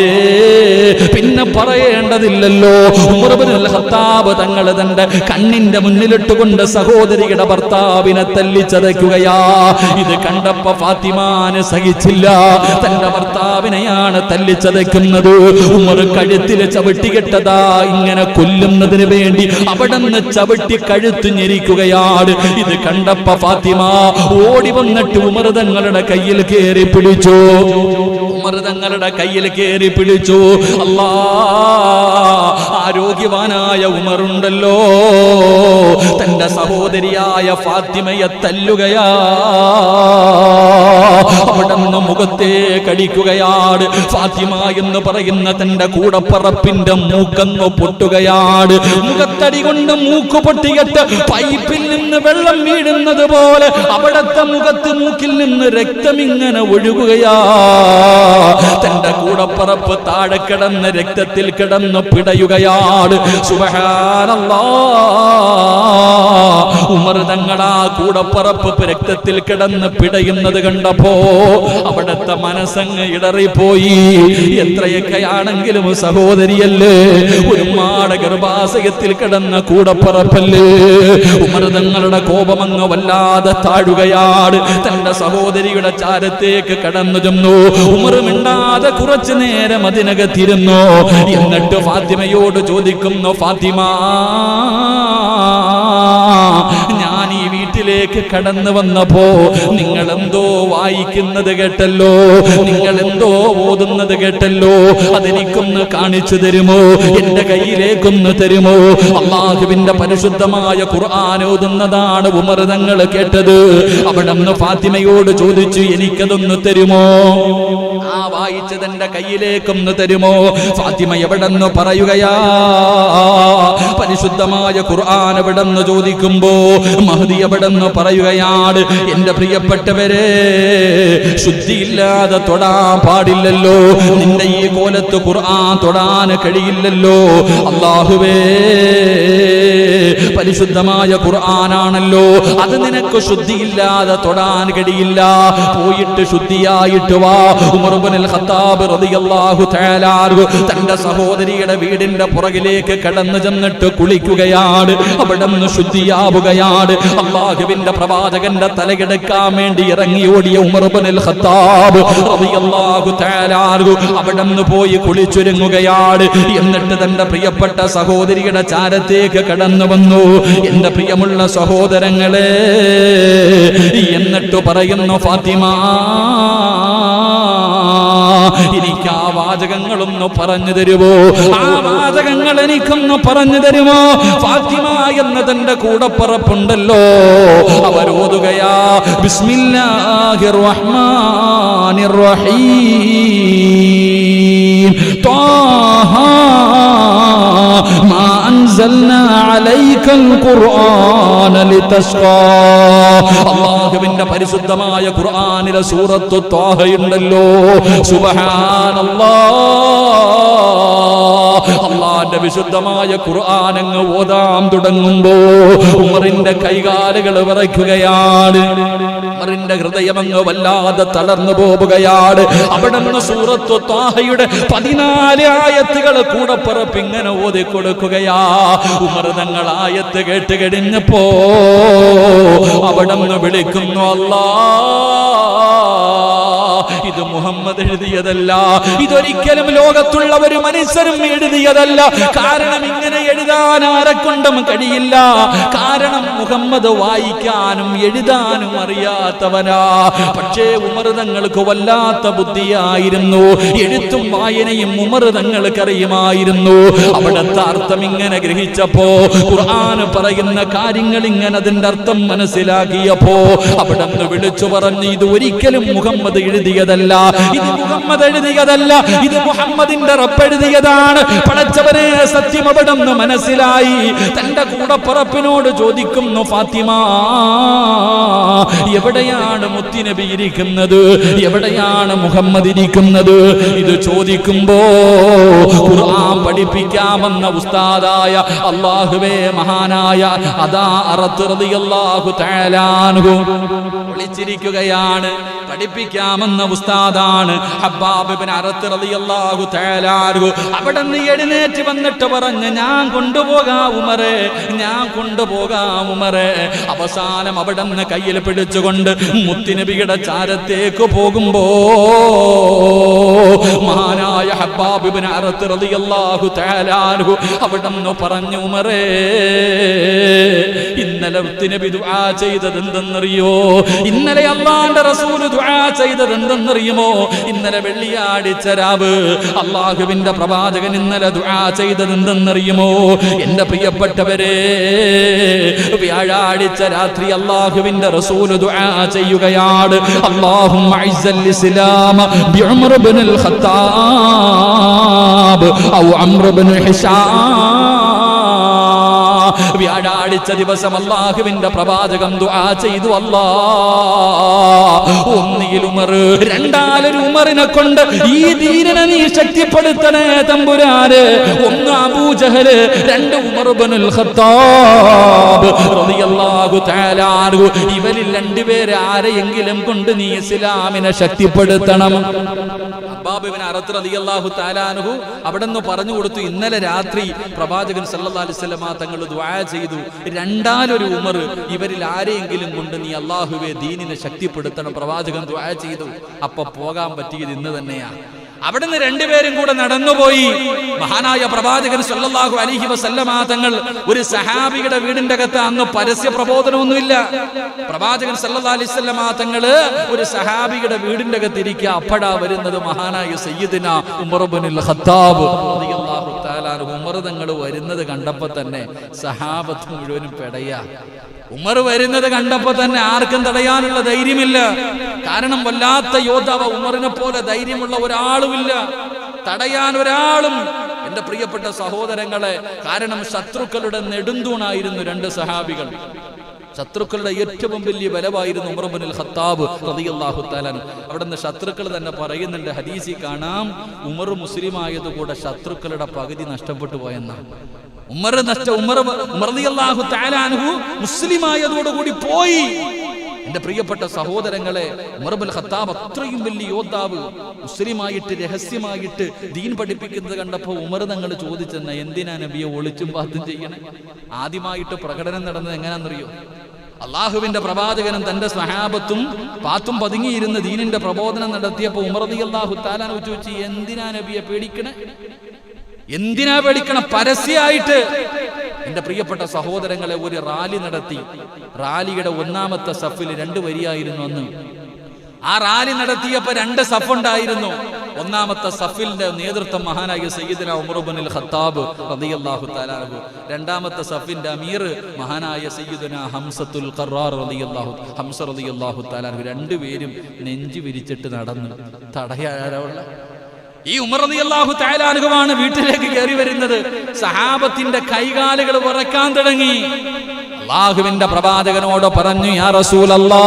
പിന്നെ പറയേണ്ടതില്ലല്ലോ. ഉമർ ഇബ്നുൽ ഖത്താബ് തങ്ങൾ തന്റെ കണ്ണിന്റെ മുന്നിലിട്ടുകൊണ്ട് സഹോദരിയുടെ ഭർത്താവിനെ തല്ലിച്ചതയ്ക്കുകയാ. ഇത് കണ്ടപ്പോ ഫാത്തിമാന് സഹിച്ചില്ല. തന്റെ ഭർത്താവിനെയാണ് തല്ലിച്ചതയ്ക്കുന്നത്. ഉമർ കഴുത്തിൽ ചവിട്ടികെട്ടതാ ഇങ്ങനെ കൊല്ലുന്നതിന് വേണ്ടി അവിടുന്ന് ചവിട്ടി കഴുത്തു ഞെരിക്കുകയാണ്. ഇത് കണ്ടപ്പോ ഫാത്തിമ ഓടി വന്നിട്ട് ഉമർ തങ്ങളുടെ കയ്യിൽ കയറി പിടിച്ചു. ഉമർ തങ്ങളുടെ കയ്യിൽ കയറി പിടിച്ചു. അല്ലാ, ആരോഗ്യവാനായ ഉമറുണ്ടല്ലോ, തന്റെ സഹോദരിയായ ഫാത്തിമയെ തല്ലുകയാ. അവിടുന്ന് മുഖത്തെ കടിക്കുകയാണ്. ഫാത്തിമ എന്ന് പറയുന്ന തന്റെ കൂടപ്പറപ്പിന്റെ മൂക്കന്ന് പൊട്ടുകയാണ്. മുഖത്തടി കൊണ്ട് മൂക്ക് പൊട്ടിയിട്ട് പൈപ്പിൽ നിന്ന് വെള്ളം വീഴുന്നത് പോലെ അവിടത്തെ മുഖത്ത് മൂക്കിൽ നിന്ന് രക്തം ഇങ്ങനെ ഒഴുകുകയാ. തന്റെ കൂടപ്പറപ്പ് താഴെ കിടന്ന് രക്തത്തിൽ കിടന്ന് പിടയുകയാണ്. സുബ്ഹാനല്ലാഹ്, ഉമർ തങ്ങളാ കൂടപ്പറപ്പ് രക്തത്തിൽ കിടന്ന് പിടയുന്നത് കണ്ടപ്പോ അവിടുത്തെ മനസ്സങ്ങ് ഇടറിപ്പോയി. എത്രയൊക്കെയാണെങ്കിലും സഹോദരിയല്ലേ, ഒരുപാട് ഗർഭാശയത്തിൽ കിടന്ന കൂടപ്പറപ്പല്ലേ. ഉമർ തങ്ങളുടെ കോപമങ്ങ് വല്ലാതെ താഴുകയാണ്. തന്റെ സഹോദരിയുടെ ചാരത്തേക്ക് കടന്നു ചെന്നു. ഉമർ മിണ്ടാതെ കുറച്ചു നേരം അതിനകത്തിരുന്നു. എന്നിട്ട് ഫാത്തിമയോട് ചോദിക്കുന്നു, ഫാത്തിമ, ഞാൻ ഈ വീട്ടിലേക്ക് കടന്നു വന്നപ്പോ നിങ്ങൾ എന്തോ വായിക്കുന്നത് കേട്ടല്ലോ, നിങ്ങൾ എന്തോ ഓതുന്നത് കേട്ടല്ലോ, അതെനിക്കൊന്ന് കാണിച്ചു തരുമോ? എന്റെ കയ്യിലേക്കൊന്ന് തരുമോ? അല്ലാഹുവിന്റെ പരിശുദ്ധമായ ഖുർആൻ ഓതുന്നതാണ് ഉമർ തങ്ങൾ കേട്ടത്. അവിടുന്ന് ഫാത്തിമയോട് ചോദിച്ചു, എനിക്കതൊന്ന് തരുമോ? ആ വായിച്ചത് എന്റെ കയ്യിലേക്കൊന്ന് തരുമോ? ഫാത്തിമ എവിടെന്ന് പറയുകയാ. പരിശുദ്ധമായ ഖുർആൻ എവിടെന്ന് ചോദിക്കുമ്പോ മഹ്ദി എവിടെന്ന് പറയുകയാണ്. എന്റെ പ്രിയപ്പെട്ടവരെ, ശുദ്ധിയില്ലാതെ തൊടാൻ പാടില്ലല്ലോ. നിന്റെ ഈ കോലത്ത് ഖുർആൻ തൊടാൻ കഴിയില്ലല്ലോ. അല്ലാഹുവേ, പരിശുദ്ധമായ ഖുർആനാണല്ലോ, അത് നിനക്ക് ശുദ്ധിയില്ലാതെ തൊടാൻ കഴിയില്ല. പോയിട്ട് ശുദ്ധിയായിട്ട് വാ. ഉമർ ഇബ്നുൽ ഖത്താബ് റളിയല്ലാഹു തആല അൻഹു തന്റെ സഹോദരിയുടെ വീടിന്റെ പുറകിലേക്ക് കടന്നു ചെന്നിട്ട് കുളിക്കുകയാണ്. അവിടുന്ന് ശുദ്ധിയാവുകയാണ്. അല്ലാഹുവിന്റെ പ്രവാചകന്റെ തലയെടുക്കാൻ വേണ്ടി ഇറങ്ങി ഓടിയ ഉമർ ഇബ്നുൽ ഖത്താബ് റളിയല്ലാഹു തആല അൻഹു അവിടുന്ന് പോയി കുളിച്ചൊരുങ്ങുകയാണ്. എന്നിട്ട് തന്റെ പ്രിയപ്പെട്ട സഹോദരിയുടെ ചാരത്തേക്ക് കടന്നു വന്നു. എന്റെ പ്രിയമുള്ള സഹോദരങ്ങളെ, എന്നിട്ട് പറയുന്നു, ഫാത്തിമ, എനിക്ക് ആ വാചകങ്ങളൊന്ന് പറഞ്ഞു തരുമോ? ആ വാചകങ്ങൾ നിങ്ങൾ എനിക്കൊന്ന് പറഞ്ഞു തരുമോ? ഫാത്തിമ എന്ന തന്റെ കൂടപ്പറപ്പുണ്ടല്ലോ, അവരോതുകയാ ബിസ്മില്ലാഹിർ റഹ്മാനിർ റഹീം ത്വാഹ മാ അൻസൽനാ അലൈക്കൽ ഖുർആന ലിതശ്ഖാ. അല്ലാഹുവിന്റെ പരിശുദ്ധമായ ഖുർആനിലെ സൂറത്തു ത്വാഹയുണ്ടല്ലോ, സുബ്ഹാനല്ലാഹ്, അല്ലാഹുവിന്റെ വിശുദ്ധമായ ഖുർആൻ അങ്ങ് ഓതാൻ തുടങ്ങുമ്പോ ഉമറിന്റെ കൈകാലുകൾ വിറയ്ക്കുകയാണ്, ഉമറിന്റെ ഹൃദയം അങ്ങ് വല്ലാതെ തളർന്നു പോവുകയാണ്. അവിടെ നിന്ന് സൂറത്തു ത്വാഹയുടെ 14 ആയത്തുകൾ കൂടപ്പറപ്പ് ഇങ്ങനെ ഓതി കൊടുക്കുകയാ. ഉമർ തങ്ങൾ ആയത്ത് കേട്ട് കഴിഞ്ഞപ്പോ അവിടെ നിന്ന് വിളിക്കുന്നു, ഇത് മുഹമ്മദ് എഴുതിയതല്ല, ഇതൊരിക്കലും ലോകത്തുള്ള ഒരു മനുഷ്യരും എഴുതിയതല്ല. കാരണം ഇങ്ങനെ എഴുതാൻ ആരെക്കൊണ്ടും കഴിയില്ല. കാരണം മുഹമ്മദ് വായിക്കാനും എഴുതാനും അറിയാത്തവനാ. പക്ഷേ ഉമർ തങ്ങൾക്ക് വല്ലാത്ത ബുദ്ധിയായിരുന്നു, എഴുത്തും വായനയും ഉമർ തങ്ങൾക്ക് അറിയുമായിരുന്നു. അവിടുത്തെ അർത്ഥം ഇങ്ങനെ ഗ്രഹിച്ചപ്പോ, ഖുർആൻ പറയുന്ന കാര്യങ്ങൾ ഇങ്ങനെ അതിന്റെ അർത്ഥം മനസ്സിലാക്കിയപ്പോ അവിടെ നിന്ന് വിളിച്ചു പറഞ്ഞു, ഇത് ഒരിക്കലും മുഹമ്മദ് എഴുതിയതല്ല, ഇത് മുഹമ്മദ് എഴുതിയതല്ല, ഇത് മുഹമ്മദിന്റെ റബ്ബ് എഴുതിയതാണ്. പടച്ചവനെ സത്യം അവിടെ നിന്ന് മനസ്സിലായി. തന്റെ കൂടപ്പറപ്പിനോട് ചോദിക്കുന്നു, ഫാത്തിമ എവിടെയാണ് മുത്തുനബി ഇരിക്കുന്നത്, എവിടെയാണ് മുഹമ്മദ് ഇരിക്കുന്നത്? ഇത് ചോദിക്കുമ്പോ ഖുർആൻ പഠിപ്പിക്കാമെന്ന ഉസ്താദായ അല്ലാഹുവേ മഹാനായ അദാ അറത്ത് റളിയല്ലാഹു തആല അൻഹു വിളിച്ചിരിക്കുകയാണ്. പഠിപ്പിക്കാമെന്ന ഉസ്താദാണ് ഹബ്ബാബ് ഇബ്നു അറത്ത് റളിയല്ലാഹു തആല അൻഹു. അവിടെ നിന്ന് എഴുന്നേറ്റ് വന്നിട്ട് പറഞ്ഞു, ഞാൻ കൊണ്ടുപോകാം ഉമറേ, ഞാൻ കൊണ്ടുപോകാം ഉമറേ. അവസാനം അവിടെ നിന്ന് കയ്യിൽ പിടിച്ചുകൊണ്ട് മുത്തുനബിയുടെ ചാരത്തേക്ക് പോകുമ്പോ മഹാനായ ഹബ്ബാബ് ഇബ്നു അറത്ത് റളിയല്ലാഹു തആല അൻഹു അവിടെ നിന്ന് പറഞ്ഞു, ഉമറേ ഇന്നലെ മുത്തുനബി ദുആ ചെയ്തത് എന്തെന്നറിയോ? ഇന്നലെ അല്ലാഹുവിന്റെ റസൂൽ ദുആ ചെയ്തത് എന്തെന്നറിയുമോ? ഇന്നലെ വെള്ളിയാഴ്ച രാവ് അല്ലാഹുവിന്റെ പ്രവാചകൻ ഇന്നലെ ദുആ ചെയ്തത് എന്തെന്നറിയുമോ? എന്റെ പ്രിയപ്പെട്ടവരെ, വ്യാഴാഴ്ച രാത്രി അല്ലാഹുവിന്റെ റസൂൽ ദുആ ചെയ്യുകയാണ്, അല്ലാഹുമ്മ ഇസ്സൽ ഇസ്ലാമ ബിഉമർ ഇബ്നുൽ ഖത്താബ് ഔ അംർ ഇബ്നു ഹിശാം. വ്യാഴാഴ്ച ദിവസം അല്ലാഹുവിന്റെ പ്രവാചകം ദുആ ചെയ്തു, ഒന്നിൽ ഉമർ, രണ്ടാലൊരു ഉമറിനെ കൊണ്ട് ഈ ദീനിനെ നീ ശക്തിപ്പെടുത്തണേ തമ്പുരാന്. ഒന്ന് അബൂജഹൽ, രണ്ട് ഉമർ ഇബ്നുൽ ഖത്താബ് റളിയല്ലാഹു തആല അൻഹു. ഇവരിൽ രണ്ടുപേരെ ആരെയെങ്കിലും കൊണ്ട് നീ ഇസ്ലാമിനെ ശക്തിപ്പെടുത്തണം. ഹബ്ബാബ് ഇബ്നു അറത്ത് റളിയല്ലാഹു തആല അൻഹു അവിടെന്ന് പറഞ്ഞു കൊടുത്തു, ഇന്നലെ രാത്രി പ്രവാചകൻ സല്ലല്ലാഹു അലൈഹി വസല്ലം തങ്ങൾ ദുആ ചെയ്തു, രണ്ടാലൊരു ഉമർ, ഇവരിൽ ആരെയെങ്കിലും കൊണ്ട് നീ അല്ലാഹുവേ ദീനിനെ ശക്തിപ്പെടുത്തണം. പ്രവാചകൻ ദുആ ചെയ്തു. അപ്പൊ പോകാൻ പറ്റിയത് ഇന്ന് തന്നെയാണ്. അവിടുന്ന് രണ്ടുപേരും കൂടെ നടന്നുപോയി. മഹാനായ പ്രവാചകൻ സല്ലല്ലാഹു അലൈഹി വസല്ലമ തങ്ങൾ ഒരു സഹാബിയുടെ വീടിന്റെ അകത്ത്, അന്ന് പരസ്യ പ്രബോധനമൊന്നുമില്ല, പ്രവാചകൻ സല്ലല്ലാഹു അലൈഹി വസല്ലമ തങ്ങള് ഒരു സഹാബിയുടെ വീടിന്റെ അകത്ത് ഇരിക്കുക. അപ്പോഴാ വരുന്നത് മഹാനായ സയ്യിദുനാ ഉമർ ഇബ്നുൽ ഖത്താബ് റളിയല്ലാഹു തആല അൻഹു. ഉമർ തങ്ങൾ വരുന്നത് കണ്ടപ്പോ തന്നെ സഹാബത്ത് മുഴുവനും പെടയാ. ഉമർ വരുന്നത് കണ്ടപ്പോ തന്നെ ആർക്കും തടയാനുള്ള ധൈര്യമില്ല. കാരണം വല്ലാത്ത യോദ്ധാവ്, ഉമറിനെ പോലെ ധൈര്യമുള്ള ഒരാളുമില്ല, തടയാൻ ഒരാളും. എന്റെ പ്രിയപ്പെട്ട സഹോദരങ്ങളെ, കാരണം ശത്രുക്കളുടെ നെടുന്തൂണായിരുന്നു രണ്ട് സഹാബികൾ. ശത്രുക്കളുടെ ഏറ്റവും വലിയ ബലമായിരുന്നു ഉമർ ഇബ്നുൽ ഖത്താബ് റളിയല്ലാഹു തആല. അവിടുന്ന് ശത്രുക്കൾ തന്നെ പറയുന്നുണ്ട്, ഹദീസിൽ കാണാം, ഉമർ മുസ്ലിം ആയതുകൂടെ ശത്രുക്കളുടെ പകുതി നഷ്ടപ്പെട്ടു പോയെന്നാണ്. ഉമർ റളിയല്ലാഹു തആല അൻഹു മുസ്ലിമായതോടുകൂടി പോയി. എന്റെ പ്രിയപ്പെട്ട സഹോദരങ്ങളെ, ഉമർ ഇബ്നുൽ ഖത്താബ് അത്രയും വലിയ യോദ്ധാവ്, മുസ്ലിമായിട്ട് രഹസ്യമായിട്ട് ദീൻ പഠിപ്പിക്കുന്നത് കണ്ടപ്പോൾ ഉമർ തങ്ങൾ ചോദിച്ചെന്ന, എന്തിനാ നബിയെ ഒളിച്ചും പാത്തും ചെയ്യണേ? ആദ്യമായിട്ട് പ്രകടനം നടന്നത് എങ്ങനെയാണെന്നറിയോ? അള്ളാഹുവിന്റെ പ്രവാചകനും തന്റെ സ്വഹാബത്തും പാത്തും പതുങ്ങിയിരുന്ന് ദീനിന്റെ പ്രബോധനം നടത്തിയപ്പോൾ ഉമർ റളിയല്ലാഹു തആല അൻഹു ചോദിച്ചു, എന്തിനാ നബിയെ പേടിക്കണേ? എന്തിനാ പേടിക്കണം? പരസ്യമായിട്ട്. എന്റെ പ്രിയപ്പെട്ട സഹോദരങ്ങളെ, ഒരു റാലി നടത്തി. റാലിയുടെ ഒന്നാമത്തെ സഫിൽ 2 വരിയായിരുന്നു അന്ന്. ആ റാലി നടത്തിയപ്പോ 2 സഫ് ഉണ്ടായിരുന്നു. ഒന്നാമത്തെ സഫിന്റെ നേതൃത്വം മഹാനായ സയ്യിദുനാ ഉമർ ഇബ്നുൽ ഖത്താബ് റളിയല്ലാഹു തആല അൻഹു. രണ്ടാമത്തെ സഫിന്റെ അമീർ മഹാനായ സയ്യിദുനാ ഹംസത്തുൽ ഖറാർ ഹംസ റളിയല്ലാഹു തആല അൻഹു. രണ്ടുപേരും നെഞ്ചു വിരിച്ചിട്ട് നടന്നു. തടയാനുള്ള ഈ ഉമർ റളിയല്ലാഹു തആല അൻഹുവാണ് വീട്ടിലേക്ക് കയറി വരുന്നത്. സഹാബത്തിന്റെ കൈകാലുകൾ വിറക്കാൻ തുടങ്ങി. അല്ലാഹുവിന്റെ പ്രവാചകനോട് പറഞ്ഞു, യാ റസൂലല്ലാഹ്,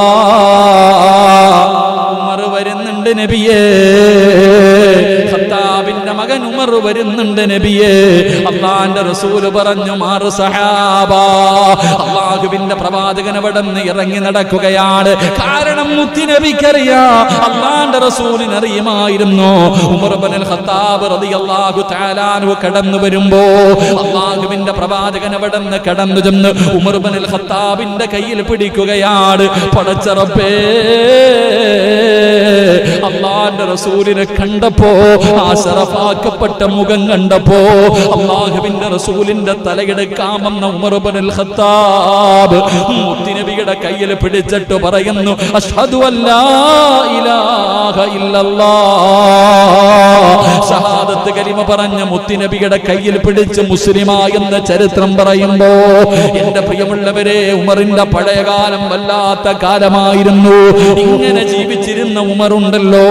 ഉമർ വരുന്നുണ്ട് നബിയേ, ഖത്താബിന്റെ മകൻ ഉമർ വരുന്നുണ്ട് നബിയേ. അല്ലാഹുവിന്റെ റസൂൽ പറഞ്ഞു, മാറ് സഹാബാ. അല്ലാഹുവിന്റെ പ്രവാചകൻ അവിടെ നിന്ന് ഇറങ്ങി നടക്കുകയാണ്. കാരണം മുത്തുനബിക്കറിയാം, അല്ലാഹുവിന്റെ റസൂലിന് അറിയുമായിരുന്നു ഉമർ ഇബ്നുൽ ഖത്താബ് റളിയല്ലാഹു തആല അൻഹു കടന്നു വരുമ്പോ അല്ലാഹുവിന്റെ പ്രവാചകൻ അവിടെ നിന്ന് കടന്നു ചെന്ന് ഉമർ ഇബ്നുൽ ഖത്താബിന്റെ കയ്യിൽ പിടിക്കുകയാണ്. പടച്ച റബ്ബേ, അല്ലാഹുവിന്റെ റസൂലിനെ കണ്ടപ്പോ, ആ ശറഫാക്കപ്പെട്ട മുഖം കണ്ടപ്പോ അല്ലാഹുവിന്റെ റസൂലിന്റെ തലയെടുക്കാമെന്ന ഉമർ ഇബ്നുൽ ഖത്താബ് മുത്തുനബിയുടെ കയ്യിൽ പിടിച്ചിട്ട് പറയുന്നു, അഷ്ഹദു അല്ലാ ഇലാഹ ഇല്ലല്ലാഹ്. ഷഹാദത്ത് കലിമ പറഞ്ഞ മുത്തുനബിയുടെ കയ്യിൽ പിടിച്ച് മുസ്ലിമായെന്ന ചരിത്രം പറയുമ്പോ എന്റെ പ്രിയമുള്ളവരെ, ഉമറിന്റെ പഴയകാലം വല്ലാത്ത കാലമായിരുന്നു. ഇങ്ങനെ ജീവിച്ചിരുന്ന ഉമറുണ്ടല്ലോ,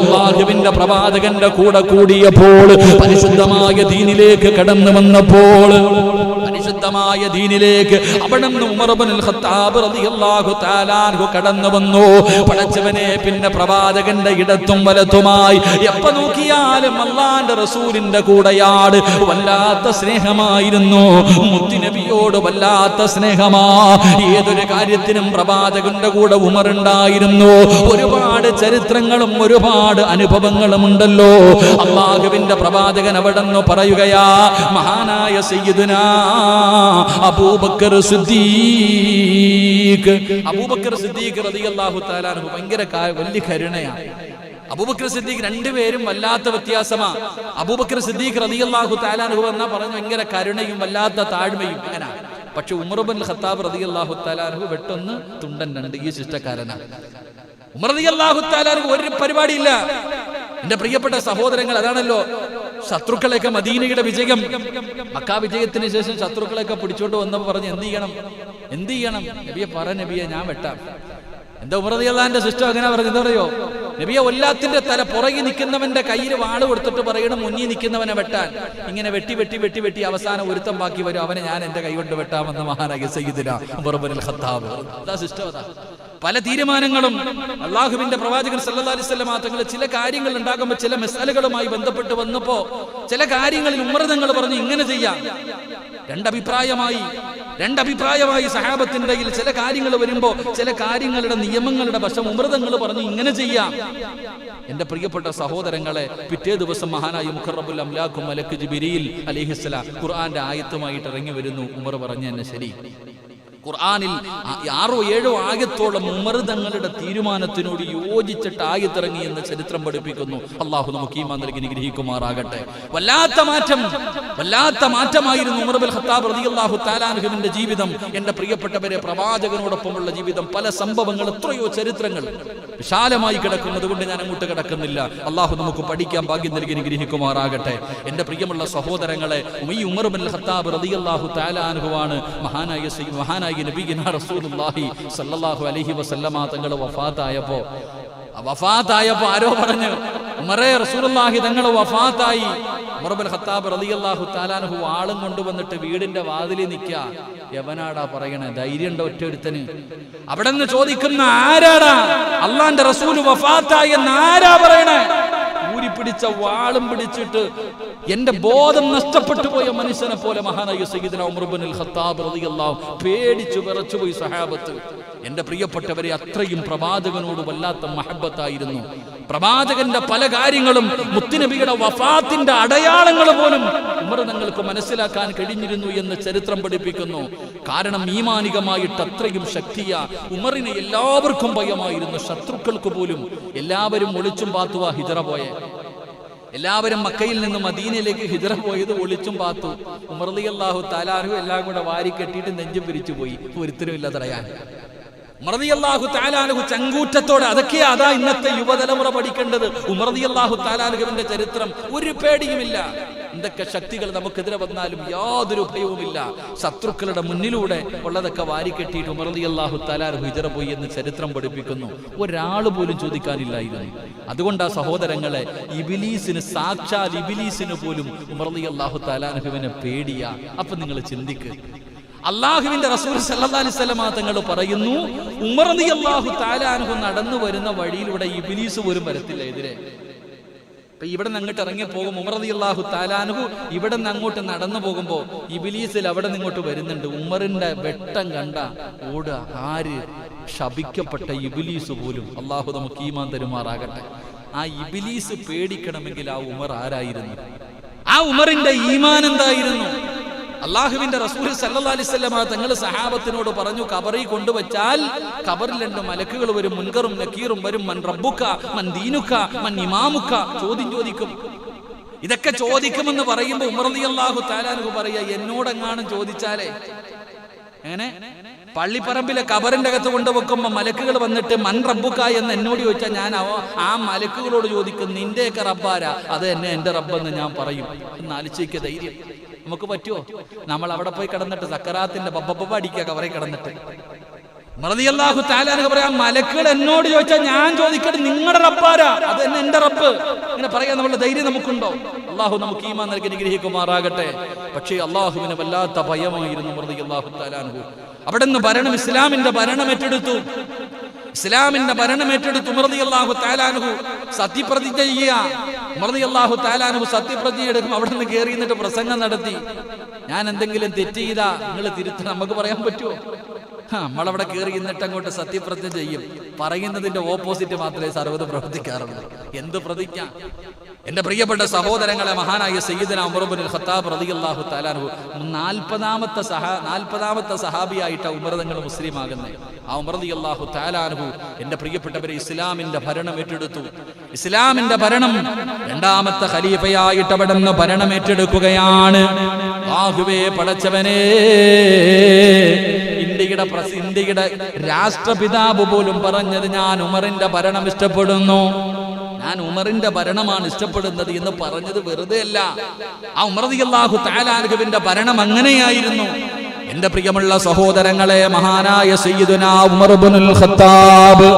അല്ലാഹുവിന്റെ പ്രവാചകന്റെ കൂടെ കൂടിയപ്പോൾ, പരിശുദ്ധമായ ദീനിലേക്ക് കടന്നു വന്നപ്പോൾ, പരിശുദ്ധമായ ദീനിലേക്ക് അവിടുന്ന് ഉമർ ഇബ്നുൽ ഖത്താബ് റളിയല്ലാഹു തആല അൻഹു കടന്നു വന്നു. പടച്ചവനെ, പിന്നെ പ്രവാചകന്റെ ഇടത്തും വലത്തുമായി എപ്പോ നോക്കിയാലും അല്ലാഹുവിന്റെ റസൂലിന്റെ കൂടെയാണ്. വല്ലാത്ത സ്നേഹമായിരുന്നു മുത്തുനബിയോട്, വല്ലാത്ത സ്നേഹമാ. ഏതൊരു കാര്യത്തിനും പ്രവാചകന്റെ കൂടെ ഉമർ ഉണ്ടായിരുന്നു. ഒരുപാട് ചരിത്രങ്ങളും ഒരുപാട് അനുഭവങ്ങളും ഉണ്ടല്ലോ. അല്ലാഹുവിന്റെ പ്രവാചകൻ അവിടെന്ന് പറയുകയാ, മഹാനായ സയ്യിദുനാ അബൂബക്കർ സിദ്ദീഖ് റളിയല്ലാഹു തആല അൻഹു ഭയങ്കര വലിയ കരുണയാണ്. അബൂബക്കർ സിദ്ദീഖ് രണ്ടുപേരും വല്ലാത്ത വ്യത്യാസമാ. അബൂബക്കർ സിദ്ദീഖ് റളിയല്ലാഹു തആല അൻഹു എന്നാ പറഞ്ഞു ഭയങ്കര കരുണയും വല്ലാത്ത താഴ്മയും അങ്ങനെ. പക്ഷെ ഉമർ ഇബ്നുൽ ഖത്താബ് റളിയല്ലാഹു തആല അൻഹു വെട്ടൊന്ന് തുണ്ടൻ രണ്ട് ഈ ശിഷ്ടക്കാരനാണ്. ഉമർ റളിയല്ലാഹു തആല അൻഹു ഒരു പരിപാടിയില്ല. എന്റെ പ്രിയപ്പെട്ട സഹോദരങ്ങൾ, അതാണല്ലോ ശത്രുക്കളെയൊക്കെ മദീനയുടെ വിജയം, മക്ക വിജയത്തിന് ശേഷം ശത്രുക്കളെയൊക്കെ പിടിച്ചോണ്ട് വന്നപ്പോൾ പറഞ്ഞു, എന്ത് ചെയ്യണം നബിയെ, പറ നബിയെ, ഞാൻ വെട്ടാം. എന്താ ഉമർ റളിയല്ലാഹുവിന്റെ സിസ്റ്റം അങ്ങനെ പറഞ്ഞു? എന്താ പറയോ, നബിയെ, ഒല്ലാത്തിന്റെ തല പുറകെ നിൽക്കുന്നവന്റെ കയ്യിൽ വാള് കൊടുത്തിട്ട് പറയണം മുന്നിൽ നിൽക്കുന്നവനെ വെട്ടാൻ. ഇങ്ങനെ വെട്ടി വെട്ടി വെട്ടി വെട്ടി അവസാനം ഒരുത്തം ബാക്കി വരും, അവനെ ഞാൻ എന്റെ കൈ കൊണ്ട് വെട്ടാമെന്ന് മഹാനായ സയ്യിദുനാ ഉമർ ഇബ്നുൽ ഖത്താബ്. അതാ സിസ്റ്റം. അതാ പല തീരുമാനങ്ങളും അല്ലാഹുവിന്റെ പ്രവാചകൻ സല്ലല്ലാഹു അലൈഹി വസല്ലം തങ്ങൾ ചില കാര്യങ്ങൾ ഉണ്ടാകുമ്പോൾ, ചില മസാലകളുമായി ബന്ധപ്പെട്ട് വന്നപ്പോ ചില കാര്യങ്ങളിൽ ഉമർ തങ്ങൾ പറഞ്ഞു ഇങ്ങനെ ചെയ്യാം. രണ്ടഭിപ്രായമായി സഹാബത്തിന്റെ ഇടയിൽ ചില കാര്യങ്ങൾ വരുമ്പോ ചില കാര്യങ്ങളുടെ നിയമങ്ങളുടെ വശം ഉമർ തങ്ങൾ പറഞ്ഞു ഇങ്ങനെ ചെയ്യാം. എന്റെ പ്രിയപ്പെട്ട സഹോദരങ്ങളെ, പിറ്റേ ദിവസം മഹാനായ മുഖറബുൽ അംലാഖ് മലക്ക് ജിബ്രീൽ അലൈഹിസ്സലാം ഖുർആന്റെ ആയത്തുമായിട്ട് ഇറങ്ങി വരുന്നു. ഉമർ പറഞ്ഞു എന്നെ ശരി. ഖുർആനിൽ 6-7 ആയത്തോളം ഉമർ തങ്ങളുടെ തീരുമാനത്തിനോട് യോജിച്ചിട്ട് ആയത്തിറങ്ങി എന്ന് ചരിത്രം പഠിപ്പിക്കുന്നു. അള്ളാഹു നമുക്ക് ഈമാൻ നൽകി അനുഗ്രഹിക്കുമാറാകട്ടെ. വല്ലാത്ത മാറ്റമായിരുന്നു ഉമർ ഇബ്നുൽ ഖത്താബ് റളിയല്ലാഹു തആല അൻഹുവിന്റെ ജീവിതം. എന്റെ പ്രിയപ്പെട്ടവരെ, പ്രവാചകനോടൊപ്പമുള്ള ജീവിതം, പല സംഭവങ്ങൾ, എത്രയോ ചരിത്രങ്ങൾ വിശാലമായി കിടക്കുന്നത് കൊണ്ട് ഞാൻ അങ്ങോട്ട് കിടക്കുന്നില്ല. അള്ളാഹു നമുക്ക് പഠിക്കാൻ ഭാഗ്യം നൽകി അനുഗ്രഹിക്കുമാറാകട്ടെ. എന്റെ പ്രിയമുള്ള സഹോദരങ്ങളെ, ഈ ഉമർ ഇബ്നുൽ ഖത്താബ് റളിയല്ലാഹു തആല അൻഹുവാണ് മഹാനായ നബിയുനാ റസൂലുള്ളാഹി സ്വല്ലല്ലാഹു അലൈഹി വസല്ലമ തങ്ങൾ വഫാത്തായപ്പോ ആരോ പറഞ്ഞു, ഉമറേ, റസൂലുള്ളാഹി തങ്ങൾ വഫാത്തായി. ഉമർ ഇബ്നുൽ ഖത്താബ് റളിയല്ലാഹു തആല അൻഹു ആളും കൊണ്ടുവന്നിട്ട് വീടിന്റെ വാതിലിൽ നിൽക്കുക. എവനാടാ പറയണേ? ധൈര്യം ഉണ്ടോ ഒറ്റൊരുത്തന്? അവിടെ നിന്ന് ചോദിക്കുന്ന ആരാടാ? അള്ളാന്റെ റസൂൽ വഫാത്തായി എന്ന് ആരാ പറയണേ? ഊരിപ്പിടിച്ച വാളും പിടിച്ചിട്ട് എന്റെ ബോധം നഷ്ടപ്പെട്ടു പോയ മനുഷ്യനെ പോലെ മഹാനായ സയ്യിദുനാ ഉമർ ഇബ്നുൽ ഖത്താബ് റളിയല്ലാഹു പേടിച്ചു വിറച്ചുപോയി സഹാബത്ത്. എന്റെ പ്രിയപ്പെട്ടവരെ, അത്രയും പ്രവാചകനോട് വല്ലാത്ത മഹബത്തായിരുന്നു. പ്രവാചകന്റെ പല കാര്യങ്ങളും, മുത്തുനബിയുടെ വഫാത്തിന്റെ അടയാളങ്ങൾ പോലും ഉമർ തങ്ങൾക്ക് മനസ്സിലാക്കാൻ കഴിഞ്ഞിരുന്നു എന്ന് ചരിത്രം പഠിപ്പിക്കുന്നു. കാരണം ഈമാനികമായിട്ട് അത്രയും ശക്തിയാ. ഉമറിനെ എല്ലാവർക്കും ഭയമായിരുന്നു, ശത്രുക്കൾക്ക് പോലും. എല്ലാവരും ഒളിച്ചും പാത്തുവാ ഹിജറ പോയെ. എല്ലാവരും മക്കയിൽ നിന്ന് മദീനയിലേക്ക് ഹിജറ പോയത് ഒളിച്ചും പാത്തു. ഉമർ റളിയല്ലാഹു തആല അൻഹു എല്ലാം കൂടെ വാരി കെട്ടിയിട്ട് നെഞ്ചും പിരിച്ചു പോയി. ഒരുത്തരും ഇല്ല തടയാൻ. ഉമർ റളിയല്ലാഹു തആല അൻഹു ചങ്കൂറ്റത്തോടെ, അതൊക്കെയാ അതാ ഇന്നത്തെ യുവതലമുറ പഠിക്കേണ്ടത്. ഉമർ റളിയല്ലാഹു തആല അൻഹുവിന്റെ ചരിത്രം ഒരു പേടിയുമില്ല. എന്തൊക്കെ ശക്തികൾ നമുക്കെതിരെ വന്നാലും യാതൊരു ഭയവുമില്ല. ശത്രുക്കളുടെ മുന്നിലൂടെ ഉള്ളതൊക്കെ വാരിക്കെട്ടിയിട്ട് ഉമർ റളിയല്ലാഹു തആല അൻഹു ഹിജ്റ പോയി എന്ന് ചരിത്രം പഠിപ്പിക്കുന്നു. ഒരാൾ പോലും ചോദിക്കാനില്ലായിരുന്നു. അതുകൊണ്ടാ സഹോദരങ്ങളെ, ഇബ്ലീസിന്, സാക്ഷാൽ ഇബ്ലീസിന് പോലും ഉമർ റളിയല്ലാഹു തആല അൻഹുവിനെ പേടിയാ. അപ്പൊ നിങ്ങൾ ചിന്തിക്ക്, അള്ളാഹുവിന്റെ റസൂൽ സല്ലല്ലാഹു അലൈഹി വസല്ലം തങ്ങൾ പറയുന്നു, ഉമർ റളിയല്ലാഹു തആല അൻഹു നടന്നു വരുന്ന വഴിയിലൂടെ ഇബ്ലീസ് പോലും വരത്തില്ല എതിരെ. ഇപ്പൊ ഇവിടെ നിന്ന് അങ്ങോട്ട് ഇറങ്ങി പോകും ഉമർ റളിയല്ലാഹു തആല അൻഹു, ഇവിടെ നിന്ന് അങ്ങോട്ട് നടന്നു പോകുമ്പോ ഇബ്ലീസിൽ അവിടെ നിന്ന് ഇങ്ങോട്ട് വരുന്നുണ്ട്. ഉമറിന്റെ വെട്ടം കണ്ട ഓടുക. ആര്? ശപിക്കപ്പെട്ട ഇബ്ലീസ് പോലും. അള്ളാഹു നമുക്ക് ഈമാൻ തരുമാറാകട്ടെ. ആ ഇബ്ലീസ് പേടിക്കണമെങ്കിൽ ആ ഉമർ ആരായിരുന്നു? ആ ഉമറിന്റെ ഈമാൻ എന്തായിരുന്നു? അള്ളാഹുവിന്റെ റസൂൽ സല്ലല്ലാഹു അലൈഹി വസല്ലം തങ്ങൾ സഹാബത്തിനോട് പറഞ്ഞു, ഖബറിൽ കൊണ്ടുവച്ചാൽ ഖബറിൽ 2 മലക്കുകൾ വരും, മുൻകറും നക്കീറും വരും. മൻ റബ്ബുക, മൻ ദീനുക, മൻ ഇമാമുക, ചോദിക്കും. ഇതൊക്കെ ചോദിക്കുമെന്ന് പറയുമ്പോൾ ഉമർ റളിയല്ലാഹു തആല അൻഹു പറയാ, എന്നോടെങ്ങാനും ചോദിച്ചാലേ. എങ്ങനെ? പള്ളിപ്പറമ്പിലെ ഖബറിന്റെ അകത്ത് കൊണ്ടുവെക്കുമ്പോ മലക്കുകൾ വന്നിട്ട് മൻ റബ്ബുക എന്ന് എന്നോട് ചോദിച്ചാൽ ഞാൻ ആ മലക്കുകളോട് ചോദിക്കും, നിന്റെയൊക്കെ റബ്ബാരാ? അത് എന്നെ എന്റെ റബ്ബെന്ന് ഞാൻ പറയും. എന്നാലോചിക്കുക ധൈര്യം നമുക്ക് പറ്റുമോ? നമ്മൾ അവിടെ പോയി കിടന്നിട്ട് സക്കറാത്തിന്റെ ബബ്ബ അടിക്കുക കവറിൽ കിടന്നിട്ട്. റളിയല്ലാഹു തആല അൻഹു പറയാം, മലക്കുകൾ എന്നോട് ചോദിച്ചാൽ ഞാൻ ചോദിക്കട്ടെ, നിങ്ങളുടെ റബ്ബാരാ? അത് എന്നെ എന്റെ റബ്ബ്. ഇങ്ങനെ പറയാൻ നമ്മളുടെ ധൈര്യം നമുക്കുണ്ടോ? അള്ളാഹു നമുക്ക് ഈമാൻ നൽകി അനുഗ്രഹിക്കുമാറാകട്ടെ. പക്ഷേ അള്ളാഹുവിന് വല്ലാത്ത ഭയമായിരുന്നു റളിയല്ലാഹു തആല അൻഹു. അവിടെ നിന്ന് ഭരണം, ഇസ്ലാമിന്റെ ഭരണം ഏറ്റെടുത്തു. ഇസ്ലാമിന്റെ ഭരണം ഏറ്റെടുത്തു ഉമർ റളിയല്ലാഹു തആല അൻഹു. സത്യപ്രതിജ്ഞ ചെയ്യുക. ഉമർ റളിയല്ലാഹു തആല അൻഹു സത്യപ്രതിജ്ഞ എടുക്കും. അവിടെ നിന്ന് കയറി നിന്നിട്ട് പ്രസംഗം നടത്തി. ഞാൻ എന്തെങ്കിലും തെറ്റ് ചെയ്താ നിങ്ങൾ തിരുത്തണം. നമുക്ക് പറയാൻ പറ്റുമോ? നമ്മളവിടെ കയറി നിന്നിട്ട് അങ്ങോട്ട് സത്യപ്രതിജ്ഞ ചെയ്യും. പറയുന്നതിന്റെ ഓപ്പോസിറ്റ് മാത്രമേ സർവ്വതും പ്രവർത്തിക്കാറുള്ളൂ. എന്ത് പ്രതിജ്ഞ? എന്റെ പ്രിയപ്പെട്ട സഹോദരങ്ങളെ, മഹാനായ സയ്യിദുനാ ഉമർ ഇബ്നുൽ ഖത്താബ് റളിയല്ലാഹു തആല അൻഹു 40ാമത്തെ സഹാബിയായിട്ട് ഉമർ തങ്ങൾ മുസ്ലിം ആകുന്നത്. ആ ഉമർ റളിയല്ലാഹു തആല അൻഹു എന്റെ പ്രിയപ്പെട്ടവരെ ഇസ്ലാമിന്റെ ഭരണം ഏറ്റെടുത്തു. ഇസ്ലാമിന്റെ ഭരണം 2ാമത്തെ ഖലീഫയായിട്ട് അവിടെ നിന്ന് ഭരണം ഏറ്റെടുക്കുകയാണ്. അല്ലാഹുവേ പടച്ചവനേ, ഇന്ത്യയുടെ രാഷ്ട്രപിതാവ് പോലും പറഞ്ഞത്, ഞാൻ ഉമറിന്റെ ഭരണം ഇഷ്ടപ്പെടുന്നു, ഞാൻ ഉമറിന്റെ ഭരണമാണ് ഇഷ്ടപ്പെടുന്നത് എന്ന് പറഞ്ഞത് വെറുതെ അല്ല. ആ ഉമർ റളിയല്ലാഹു തആല അൻഹുവിന്റെ ഭരണം അങ്ങനെയായിരുന്നു. എന്റെ പ്രിയമുള്ള സഹോദരങ്ങളെ, മഹാനായ സയ്യിദുനാ ഉമർ ഇബ്നുൽ ഖത്താബ്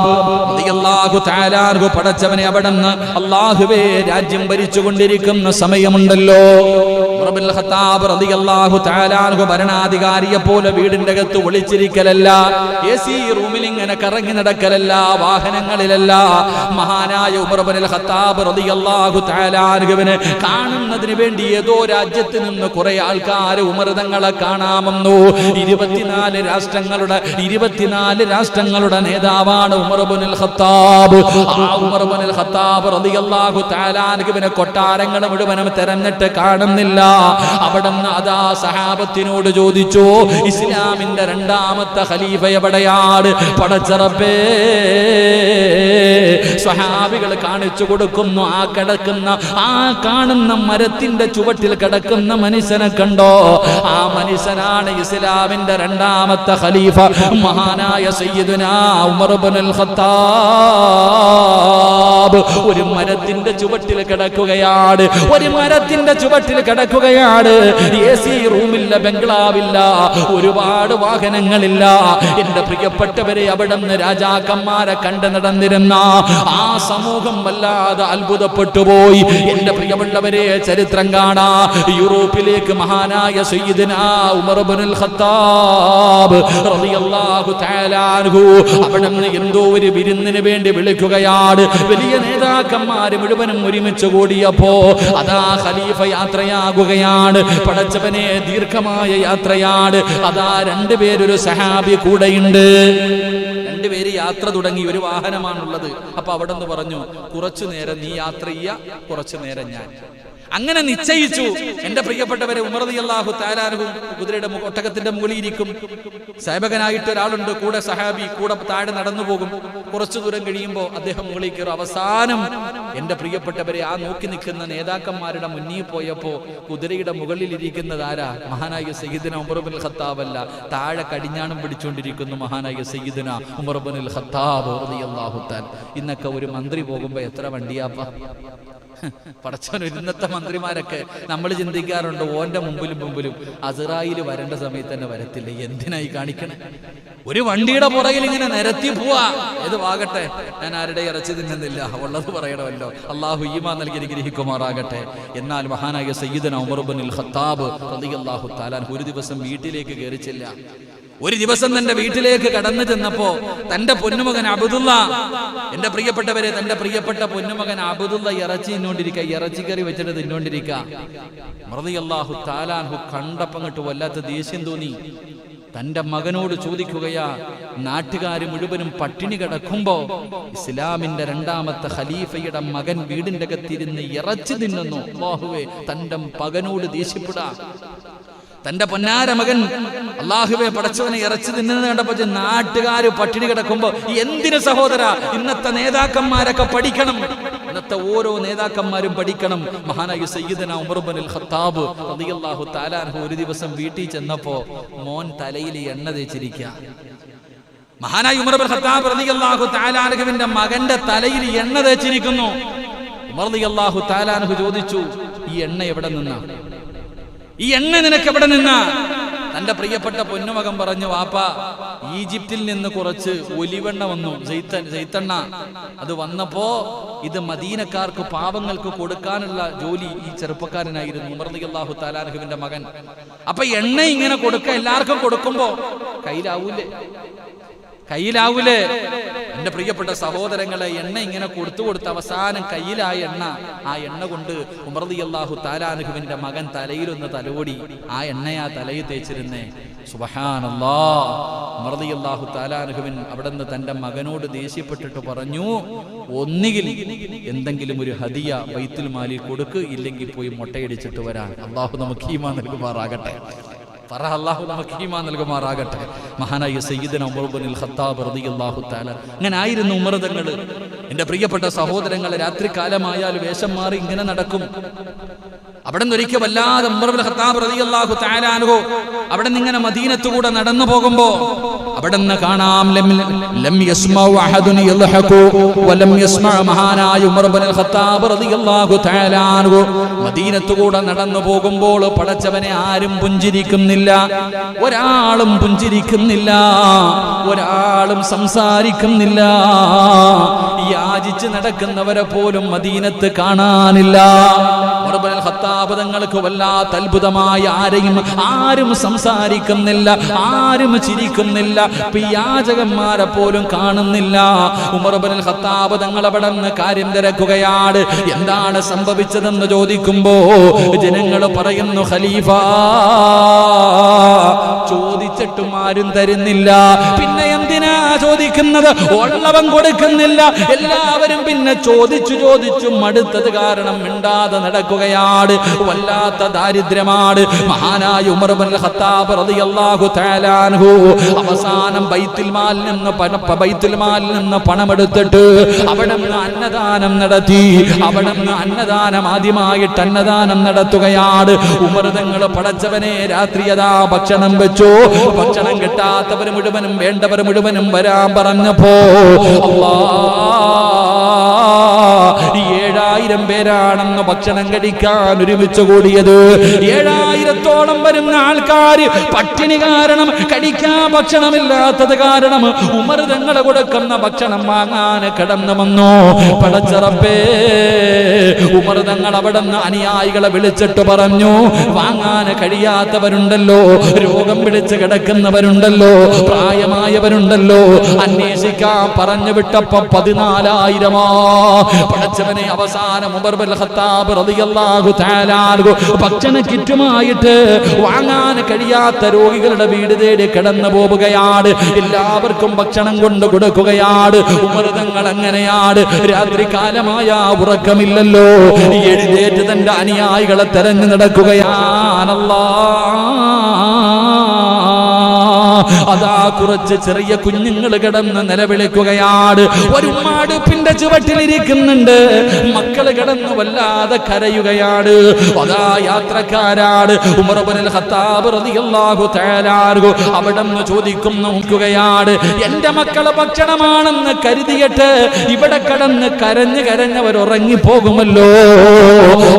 റളിയല്ലാഹു തആല അൻഹു പടച്ചവനെ അവിടുന്ന് അല്ലാഹുവേ രാജ്യം ഭരിച്ചുകൊണ്ടിരിക്കുന്ന സമയമുണ്ടല്ലോ. ഉമർ ഇബ്നുൽ ഖത്താബ് റളിയല്ലാഹു തആല അൻഹു ഭരണാധികാരിയെ പോലെ വീടിന്റെ അകത്ത് ഒളിച്ചിരിക്കലല്ല, AC റൂമിൽ ഇങ്ങനെ കറങ്ങി നടക്കലല്ല, വാഹനങ്ങളിലല്ല. മഹാനായ ഉമർ ഇബ്നുൽ ഖത്താബ് റളിയല്ലാഹു തആല അൻഹുവിനെ കാണുന്നതിന് വേണ്ടി ഏതോ രാജ്യത്ത് നിന്ന് കുറെ ആൾക്കാർ ഉമർ തങ്ങളെ കാണാമെന്നു. 24 രാഷ്ട്രങ്ങളുടെ നേതാവാണ് ഉമർ ഇബ്നുൽ ഖത്താബ്. ആ ഉമർ ഇബ്നുൽ ഖത്താബ് റളിയല്ലാഹു തആല അൻഹുവിനെ കൊട്ടാരങ്ങൾ മുഴുവനും തെരഞ്ഞിട്ട് കാണുന്നില്ല. അവിടുന്ന് അതാ സഹാബത്തിനോട് ചോദിച്ചു, ഇസ്ലാമിന്റെ 2ാമത്തെ ഖലീഫ എവിടെയാണ്? പടച്ച റബ്ബേ, സ്വഹാബികൾ കാണിച്ചു കൊടുക്കുന്നു. ആ കാണുന്ന മരത്തിന്റെ ചുവട്ടിൽ കിടക്കുന്ന മനുഷ്യനെ കണ്ടോ? ആ മനുഷ്യനാണ് ഇസ്ലാമിന്റെ 2ാമത്തെ ഖലീഫ, മഹാനായ സയ്യിദുനാ ഉമർ ഇബ്നുൽ ഖത്താബ്. ഒരു മരത്തിന്റെ ചുവട്ടിൽ കിടക്കുകയാണ്. AC റൂമില്ല, ബംഗ്ലാവില്ല, ഒരുപാട് വാഹനങ്ങളില്ല. എന്റെ പ്രിയപ്പെട്ടവരെ, അവിടെ നിന്ന് രാജാക്കന്മാരെ കണ്ടു നടന്നിരുന്ന ആ സമൂഹം വല്ലാതെ അത്ഭുതപ്പെട്ടു പോയി. എന്റെ പ്രിയമുള്ളവരെ, ചരിത്രം കാണാ, യൂറോപ്പിലേക്ക് മഹാനായ സയ്യിദുനാ ഉമർ ഇബ്നുൽ ഖത്താബ് റളിയല്ലാഹു തആല അൻഹു അവിടെ നിന്ന് എന്തോ ഒരു വിരുന്നിന് വേണ്ടി വിളിക്കുകയാണ്. വലിയ നേതാക്കന്മാര് മുഴുവനും ഒരുമിച്ച് കൂടിയപ്പോ അതാ ഖലീഫ യാത്രയാകുകയാണ്. പടച്ചവനെ, ദീർഘമായ യാത്രയാണ്. അതാ 2 പേരൊരു സഹാബി കൂടെയുണ്ട്. 2 പേര് യാത്ര തുടങ്ങി. ഒരു വാഹനമാണുള്ളത്. അപ്പൊ അവിടെ നിന്ന് പറഞ്ഞു, കുറച്ചു നേരം നീ യാത്ര ചെയ്യ, കുറച്ചു നേരം ഞാൻ. അങ്ങനെ നിശ്ചയിച്ചു. എന്റെ പ്രിയപ്പെട്ടവരെ, ഉമർ റളിയല്ലാഹു തആല അൻഹു കുതിരയുടെ ഒട്ടകത്തിന്റെ മുകളിൽ ഇരിക്കും. സേവകനായിട്ട് ഒരാളുണ്ട്, കൂടെ സഹാബി, കൂടെ താഴെ നടന്നു പോകും. കുറച്ചു ദൂരം കഴിയുമ്പോൾ അദ്ദേഹം മുകളിൽ കയറും. അവസാനം എന്റെ പ്രിയപ്പെട്ടവരെ, ആ നോക്കി നിൽക്കുന്ന നേതാക്കന്മാരുടെ മുന്നിൽ പോയപ്പോ കുതിരയുടെ മുകളിൽ ഇരിക്കുന്നത് ആരാ? മഹാനായ സയ്യിദുന ഉമർ ഇബ്നുൽ ഖത്താബ് അല്ല, താഴെ കടിഞ്ഞാണം പിടിച്ചുകൊണ്ടിരിക്കുന്നു മഹാനായ സയ്യിദുന ഉമർ ഇബ്നുൽ ഖത്താബ് റളിയല്ലാഹു തആല. ഇന്നൊക്കെ ഒരു മന്ത്രി പോകുമ്പോ എത്ര വണ്ടിയാപ്പ പടച്ചവൻ. ഇന്നത്തെ മന്ത്രിമാരൊക്കെ നമ്മൾ ചിന്തിക്കാറുണ്ട്, ഓന്റെ മുമ്പിലും അസ്റായിൽ വരേണ്ട സമയത്ത് തന്നെ വരത്തില്ല. എന്തിനായി കാണിക്കണേ? ഒരു വണ്ടിയുടെ പുറകിൽ ഇങ്ങനെ നിരത്തി പോവാ. ഏത് വാകട്ടെ, ഞാൻ ആരുടെ ഇറച്ചി തിന്നുന്നില്ല, ഉള്ളത് പറയണമല്ലോ. അള്ളാഹു ഈമാൻ നൽകി അനുഗ്രഹിക്കുമാറാകട്ടെ. എന്നാൽ മഹാനായ സയ്യിദുന ഉമർ ഇബ്നുൽ ഖത്താബ് റളിയല്ലാഹു തആല ഒരു ദിവസം വീട്ടിലേക്ക് കയറിച്ചില്ല. ഒരു ദിവസം തന്റെ വീട്ടിലേക്ക് കടന്നു ചെന്നപ്പോ തന്റെ പൊന്നുമകൻ അബ്ദുള്ള, എന്റെ പ്രിയപ്പെട്ടവരെ, തന്റെ പ്രിയപ്പെട്ട പൊന്നുമകൻ അബ്ദുള്ള ഇറച്ചി തിന്നോണ്ടിരിക്കുക, ഇറച്ചിക്കറി വെച്ചിട്ട് തിന്നോണ്ടിരിക്കുക. റളിയല്ലാഹു തആല അൻഹു കണ്ടപ്പം അങ്ങോട്ട് വല്ലാത്ത ദേഷ്യം തോന്നി. തന്റെ മകനോട് ചോദിക്കുകയാ, നാട്ടുകാര് മുഴുവനും പട്ടിണി കിടക്കുമ്പോ ഇസ്ലാമിന്റെ രണ്ടാമത്തെ ഖലീഫയുടെ മകൻ വീടിന്റെ അകത്തിരുന്ന് ഇറച്ചി തിന്നുന്നു. അല്ലാഹുവേ, തന്റെ മകനോട് ദേഷ്യപ്പെടാ. തന്റെ പൊന്നാര മകൻ അല്ലാഹുവേ പടച്ചവനെ ഇറച്ചി തിന്നുന്നത് കണ്ടപ്പോ നാട്ടുകാര് പട്ടിണി കിടക്കുമ്പോ എന്തിന് സഹോദര? ഇന്നത്തെ നേതാക്കന്മാരൊക്കെ പഠിക്കണം. ഇന്നത്തെ ഓരോ നേതാക്കന്മാരും പഠിക്കണം. മഹാനായ സയ്യിദുന ഉമർ ഇബ്നുൽ ഖത്താബ് റളിയല്ലാഹു തആല അൻഹു ഒരു ദിവസം വീട്ടിൽ ചെന്നപ്പോ മോൻ തലയിൽ എണ്ണ തേച്ചിരിക്കുക. മഹാനായ ഉമർ ഇബ്നുൽ ഖത്താബ് റളിയല്ലാഹു തആല അൻഹുവിന്റെ മകന്റെ തലയിൽ എണ്ണ തേച്ചിരിക്കുന്നു. ഉമർ റളിയല്ലാഹു തആല അൻഹു ചോദിച്ചു, ഈ എണ്ണ എവിടെ നിന്നാ? ഈ എണ്ണ നിനക്ക് എവിടെ നിന്നാ? തന്റെ പ്രിയപ്പെട്ട പൊന്നുമകൻ പറഞ്ഞു, വാപ്പ, ഈജിപ്തിൽ നിന്ന് കുറച്ച് ഒലിവെണ്ണ വന്നു, ജെയ്ത്തെണ്ണ. അത് വന്നപ്പോ ഇത് മദീനക്കാർക്ക്, പാവങ്ങൾക്ക് കൊടുക്കാനുള്ള ജോലി ഈ ചെറുപ്പക്കാരനായിരുന്നു, ഉമർ റളിയല്ലാഹു തആല അൻഹുവിന്റെ മകൻ. അപ്പൊ എണ്ണ ഇങ്ങനെ കൊടുക്ക, എല്ലാവർക്കും കൊടുക്കുമ്പോ കയ്യിലാവൂലേ? എന്റെ പ്രിയപ്പെട്ട സഹോദരങ്ങളെ, എണ്ണ ഇങ്ങനെ കൊടുത്ത് അവസാനം കയ്യിലായ എണ്ണ, ആ എണ്ണ കൊണ്ട് ഉമർ റളിയല്ലാഹു തആല അൻഹുവിന്റെ മകൻ തലയിലൊന്ന് തലോടി. ആ എണ്ണയാ തലയിൽ തേച്ചിരുന്നേ. സുബ്ഹാനല്ലാഹ്. ഉമർ റളിയല്ലാഹു തആല അൻഹുവിൻ അവിടുന്ന് തന്റെ മകനോട് ദേഷ്യപ്പെട്ടിട്ട് പറഞ്ഞു, ഒന്നുകിൽ എന്തെങ്കിലും ഒരു ഹദിയ ബൈത്തുൽ മാലിൽ കൊടുക്ക്, ഇല്ലെങ്കിൽ പോയി മുട്ടയടിച്ചിട്ട് വരാൻ. അല്ലാഹു നമുക്ക് ഈമാൻ നൽകുമാറാകട്ടെ. അല്ലാഹു നമുക്ക് ഈമാൻ നൽകുമാറാകട്ടെ. മഹാനായ സയ്യിദുന ഉമർ ഇബ്നുൽ ഖത്താബ് റളിയല്ലാഹു തആല. അങ്ങനെ ആയിരുന്നു ഉമർ തങ്ങൾ. എന്റെ പ്രിയപ്പെട്ട സഹോദരങ്ങളെ, രാത്രികാലമായാൽ വേഷം മാറി ഇങ്ങനെ നടക്കും. അവിടെ നിന്ന് ഒരിക്കൽ വല്ലാതെ ഉമർ ഇബ്നുൽ ഖത്താബ് റളിയല്ലാഹു തആല അൻഹു അവിടെ നിന്ന് ഇങ്ങനെ മദീനത്തുകൂടെ നടന്നു പോകുമ്പോ അവിടെ നിന്ന് കാണാം, ലം യസ്മഉ അഹദുൻ യൽഹഖു വലം യസ്മഉ. മഹാനായ ഉമർ ഇബ്നുൽ ഖത്താബ് റളിയല്ലാഹു തആല അൻഹു മദീനത്തുകൂടെ നടന്നു പോകുമ്പോൾ പടച്ചവനെ ആരും പുഞ്ചിരിക്കുന്നില്ല, ഒരാളും പുഞ്ചിരിക്കുന്നില്ല, ഒരാളും സംസാരിക്കുന്നില്ല. യാചിച്ച് നടക്കുന്നവരെ പോലും മദീനത്ത് കാണാനില്ല. ഉമർ ഇബ്നുൽ ഖത്താബ് തങ്ങൾക്ക് വല്ലാത്ത അത്ഭുതമായ, ആരും സംസാരിക്കുന്നില്ല, ആരും ചിരിക്കുന്നില്ല, യാചകന്മാരെ പോലും കാണുന്നില്ല. ഉമർ ഇബ്നുൽ ഖത്താബ് തങ്ങൾ അവിടെ നിന്ന് കാര്യം തിരക്കുകയാണ്. എന്താണ് സംഭവിച്ചതെന്ന് ചോദിക്കുമ്പോ ജനങ്ങൾ പറയുന്നു, ഖലീഫ, ചോദിച്ചിട്ടും ആരും തരുന്നില്ല. പിന്നെ എന്തിനാ ചോദിക്കുന്നത്? ഉള്ളവൻ കൊടുക്കുന്നില്ല. എല്ലാവരും പിന്നെ ചോദിച്ചു മടുത്തത് കാരണം മിണ്ടാതെ നടക്കുകയാണ്. വല്ലാത്ത ദാരിദ്ര്യമാണ്. മഹാനായ ഉമർ ഇബ്നുൽ ഖത്താബ് റളിയല്ലാഹു തആല അൻഹു അവസാനം ബൈത്തുൽ മാലിൽ നിന്ന് പണമെടുത്തിട്ട് അവിടെ നിന്ന് അന്നദാനം നടത്തി. അവിടെ നിന്ന് ആദ്യമായിട്ട് അന്നദാനം നടത്തുകയാണ്. ഉമർ തങ്ങൾ പടച്ചവനെ രാത്രിയതാ ഭക്ഷണം വെച്ചു. ഭക്ഷണം കിട്ടാത്തവർ മുഴുവനും, വേണ്ടവർ മുഴുവനും വരാൻ പറഞ്ഞപ്പോ 7000 പേരാണെന്ന് ഭക്ഷണം കഴിക്കാൻ ഒരുമിച്ച് കൂടിയത്. 7000-ഓളം വരുന്ന ആൾക്കാർ പട്ടിണി കാരണം, കഴിക്കാൻ ഭക്ഷണമില്ലാത്തത് കാരണം ഉമർ തങ്ങൾ കൊടുക്കുന്ന ഭക്ഷണം വാങ്ങാൻ കടന്നു വന്നു. പടച്ചറപ്പേ, ഉമർ തങ്ങൾ അവിടെ നിന്ന് അനുയായികളെ വിളിച്ചിട്ട് പറഞ്ഞു, വാങ്ങാൻ കഴിയാത്തവരുണ്ടല്ലോ, രോഗം പിടിച്ച് കിടക്കുന്നവരുണ്ടല്ലോ, പ്രായമായവരുണ്ടല്ലോ, അന്വേഷിക്കാൻ പറഞ്ഞു വിട്ടപ്പോ 14,000. പടച്ചവനെ അവസാനം അവസാനം ഉമർ ബിൻ ഖത്താബ് റളിയല്ലാഹു തആല അൻഹു ഭക്ഷണ കിറ്റുമായിട്ട് വാങ്ങാൻ കഴിയാത്ത രോഗികളുടെ വീട് തേടി കടന്നു പോവുകയാണ്. എല്ലാവർക്കും ഭക്ഷണം കൊണ്ട് കൊടുക്കുകയാണ്. ഉമർ തങ്ങൾ അങ്ങനെയാണ്. രാത്രി കാലമായ ഉറക്കമില്ലല്ലോ, എഴുന്നേറ്റ് തന്റെ അനുയായികളെ തെരഞ്ഞു നടക്കുകയാണല്ലോ. അതാ കുറച്ച് ചെറിയ കുഞ്ഞുങ്ങൾ കിടന്ന് നിലവിളിക്കുകയാണ്. ഒരു ഉമ്മാടുപ്പിന്റെ ചുവട്ടിലിരിക്കുന്നുണ്ട്. മക്കള് കിടന്ന് വല്ലാതെ കരയുകയാണ്. അതാ യാത്രക്കാരാണ്. ഉമർ ഇബ്നുൽ ഖത്താബ് റളിയല്ലാഹു തആല അൻഹു അവിടെന്ന് ചോദിക്കുന്നു നോക്കുകയാണ്, എന്റെ മക്കളെ ഭക്ഷണമാണെന്ന് കരുതിയിട്ട് ഇവിടെ കിടന്ന് കരഞ്ഞവർ ഉറങ്ങിപ്പോകുമല്ലോ,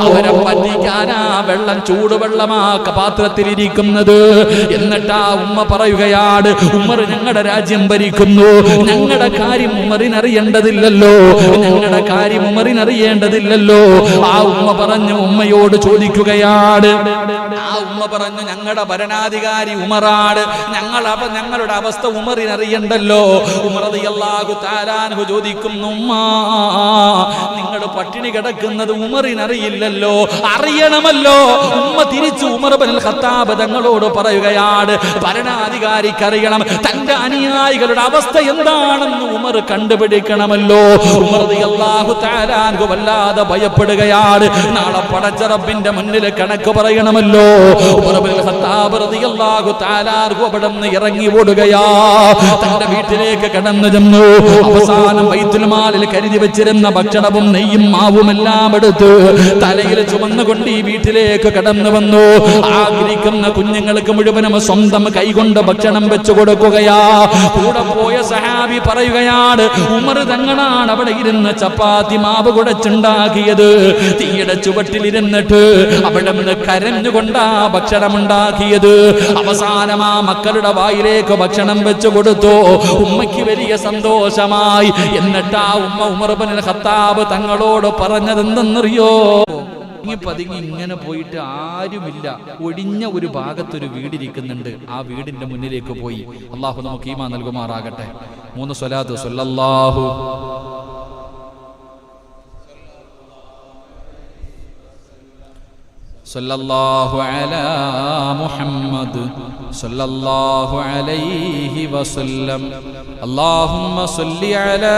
അവരെ പറ്റിക്കാനാ വെള്ളം ചൂടുവെള്ളമാ പാത്രത്തിലിരിക്കുന്നത്. എന്നിട്ടാ ഉമ്മ പറയുകയാണ്, ഉമർ ഞങ്ങളുടെ രാജ്യം ഭരിക്കുന്നു, ഞങ്ങളുടെ കാര്യം ഉമറിനറിയേണ്ടതില്ലല്ലോ, ഞങ്ങളുടെ കാര്യം ഉമറിനറിയേണ്ടതില്ലല്ലോ. ആ ഉമ്മ പറഞ്ഞു, ഉമ്മയോട് ചോദിക്കുകയാണ്. ആ ഉമ്മ പറഞ്ഞു, ഞങ്ങളുടെ ഭരണാധികാരി ഉമറാണ്, ഞങ്ങളുടെ അവസ്ഥ ഉമറിനറിയണ്ടല്ലോ. ഉമർ റളിയല്ലാഹു തആല അൻഹു ചോദിക്കുന്നു, ഉമ്മ നിങ്ങൾ പട്ടിണി കിടക്കുന്നത് ഉമറിനറിയില്ലല്ലോ, അറിയണമല്ലോ. ഉമ്മ തിരിച്ചു ഉമർ ഇബ്നുൽ ഖത്താബ് തങ്ങളോട് പറയുകയാണ്, ഭരണാധികാരിക്ക് അറിയണം തന്റെ അനുയായികളുടെ അവസ്ഥ എന്താണെന്ന് ഉമർ കണ്ടുപിടിക്കണമല്ലോ. ഉമർ റളിയല്ലാഹു തആല അൻഹു വല്ലാതെ ഭയപ്പെടുകയാണ്. നാളെ പടച്ച റബ്ബിന്റെ മുന്നിൽ കണക്ക് പറയണമല്ലോ. ഉമർ ഇബ്നുൽ ഖത്താബ് റളിയല്ലാഹു തആല അൻഹു അവിടുന്ന് ഇറങ്ങി ഓടുകയാ. തന്റെ വീട്ടിലേക്ക് കടന്നു ചെന്നു. അവസാനം ബൈത്തുൽ മാലിൽ കരുതി വെച്ചിരുന്ന ഭക്ഷണവും നെയ്യും മാവും എല്ലാം എടുത്ത് തലയിൽ ചുമന്നുകൊണ്ട് ഈ വീട്ടിലേക്ക് കടന്നു വന്നു. ആഗ്രഹിക്കുന്ന കുഞ്ഞുങ്ങൾക്ക് മുഴുവനും സ്വന്തം കൈകൊണ്ട് ഭക്ഷണം വെച്ചു കൊടുക്കുകയാ. കൂടെ പോയ സഹാബി പറയുകയാണ്, ഉമർ തങ്ങളാണ് അവിടെ ഇരുന്ന് ചപ്പാത്തി മാവ് കുഴച്ചുണ്ടാക്കിയത്. തീയുടെ ചുവട്ടിലിരുന്നിട്ട് അവിടെ നിന്ന് കരഞ്ഞുകൊണ്ടാ ഭക്ഷണം ഉണ്ടാക്കിയത്. അവസാനം ആ മക്കളുടെ വായിലേക്ക് ഭക്ഷണം വെച്ചു കൊടുത്തു. ഉമ്മയ്ക്ക് വലിയ സന്തോഷമായി. എന്നിട്ട് ആ ഉമ്മ ഉമർ ഇബ്നുൽ ഖത്താബ് തങ്ങളോട് പറഞ്ഞതെന്തെന്നറിയോ? പതുങ്ങി ഇങ്ങനെ പോയിട്ട് ആരുമില്ല, ഒഴിഞ്ഞ ഒരു ഭാഗത്തൊരു വീടിരിക്കുന്നുണ്ട്. ആ വീടിന്റെ മുന്നിലേക്ക് പോയി. അള്ളാഹു നമുക്ക് ഈമാൻ നൽകുമാറാകട്ടെ. 3 സ്വലാത്ത്. സല്ലല്ലാഹു സല്ലല്ലാഹു അലാ മുഹമ്മദ് സല്ലല്ലാഹു അലൈഹി വസല്ലം. അല്ലാഹുമ്മ സല്ലി അലാ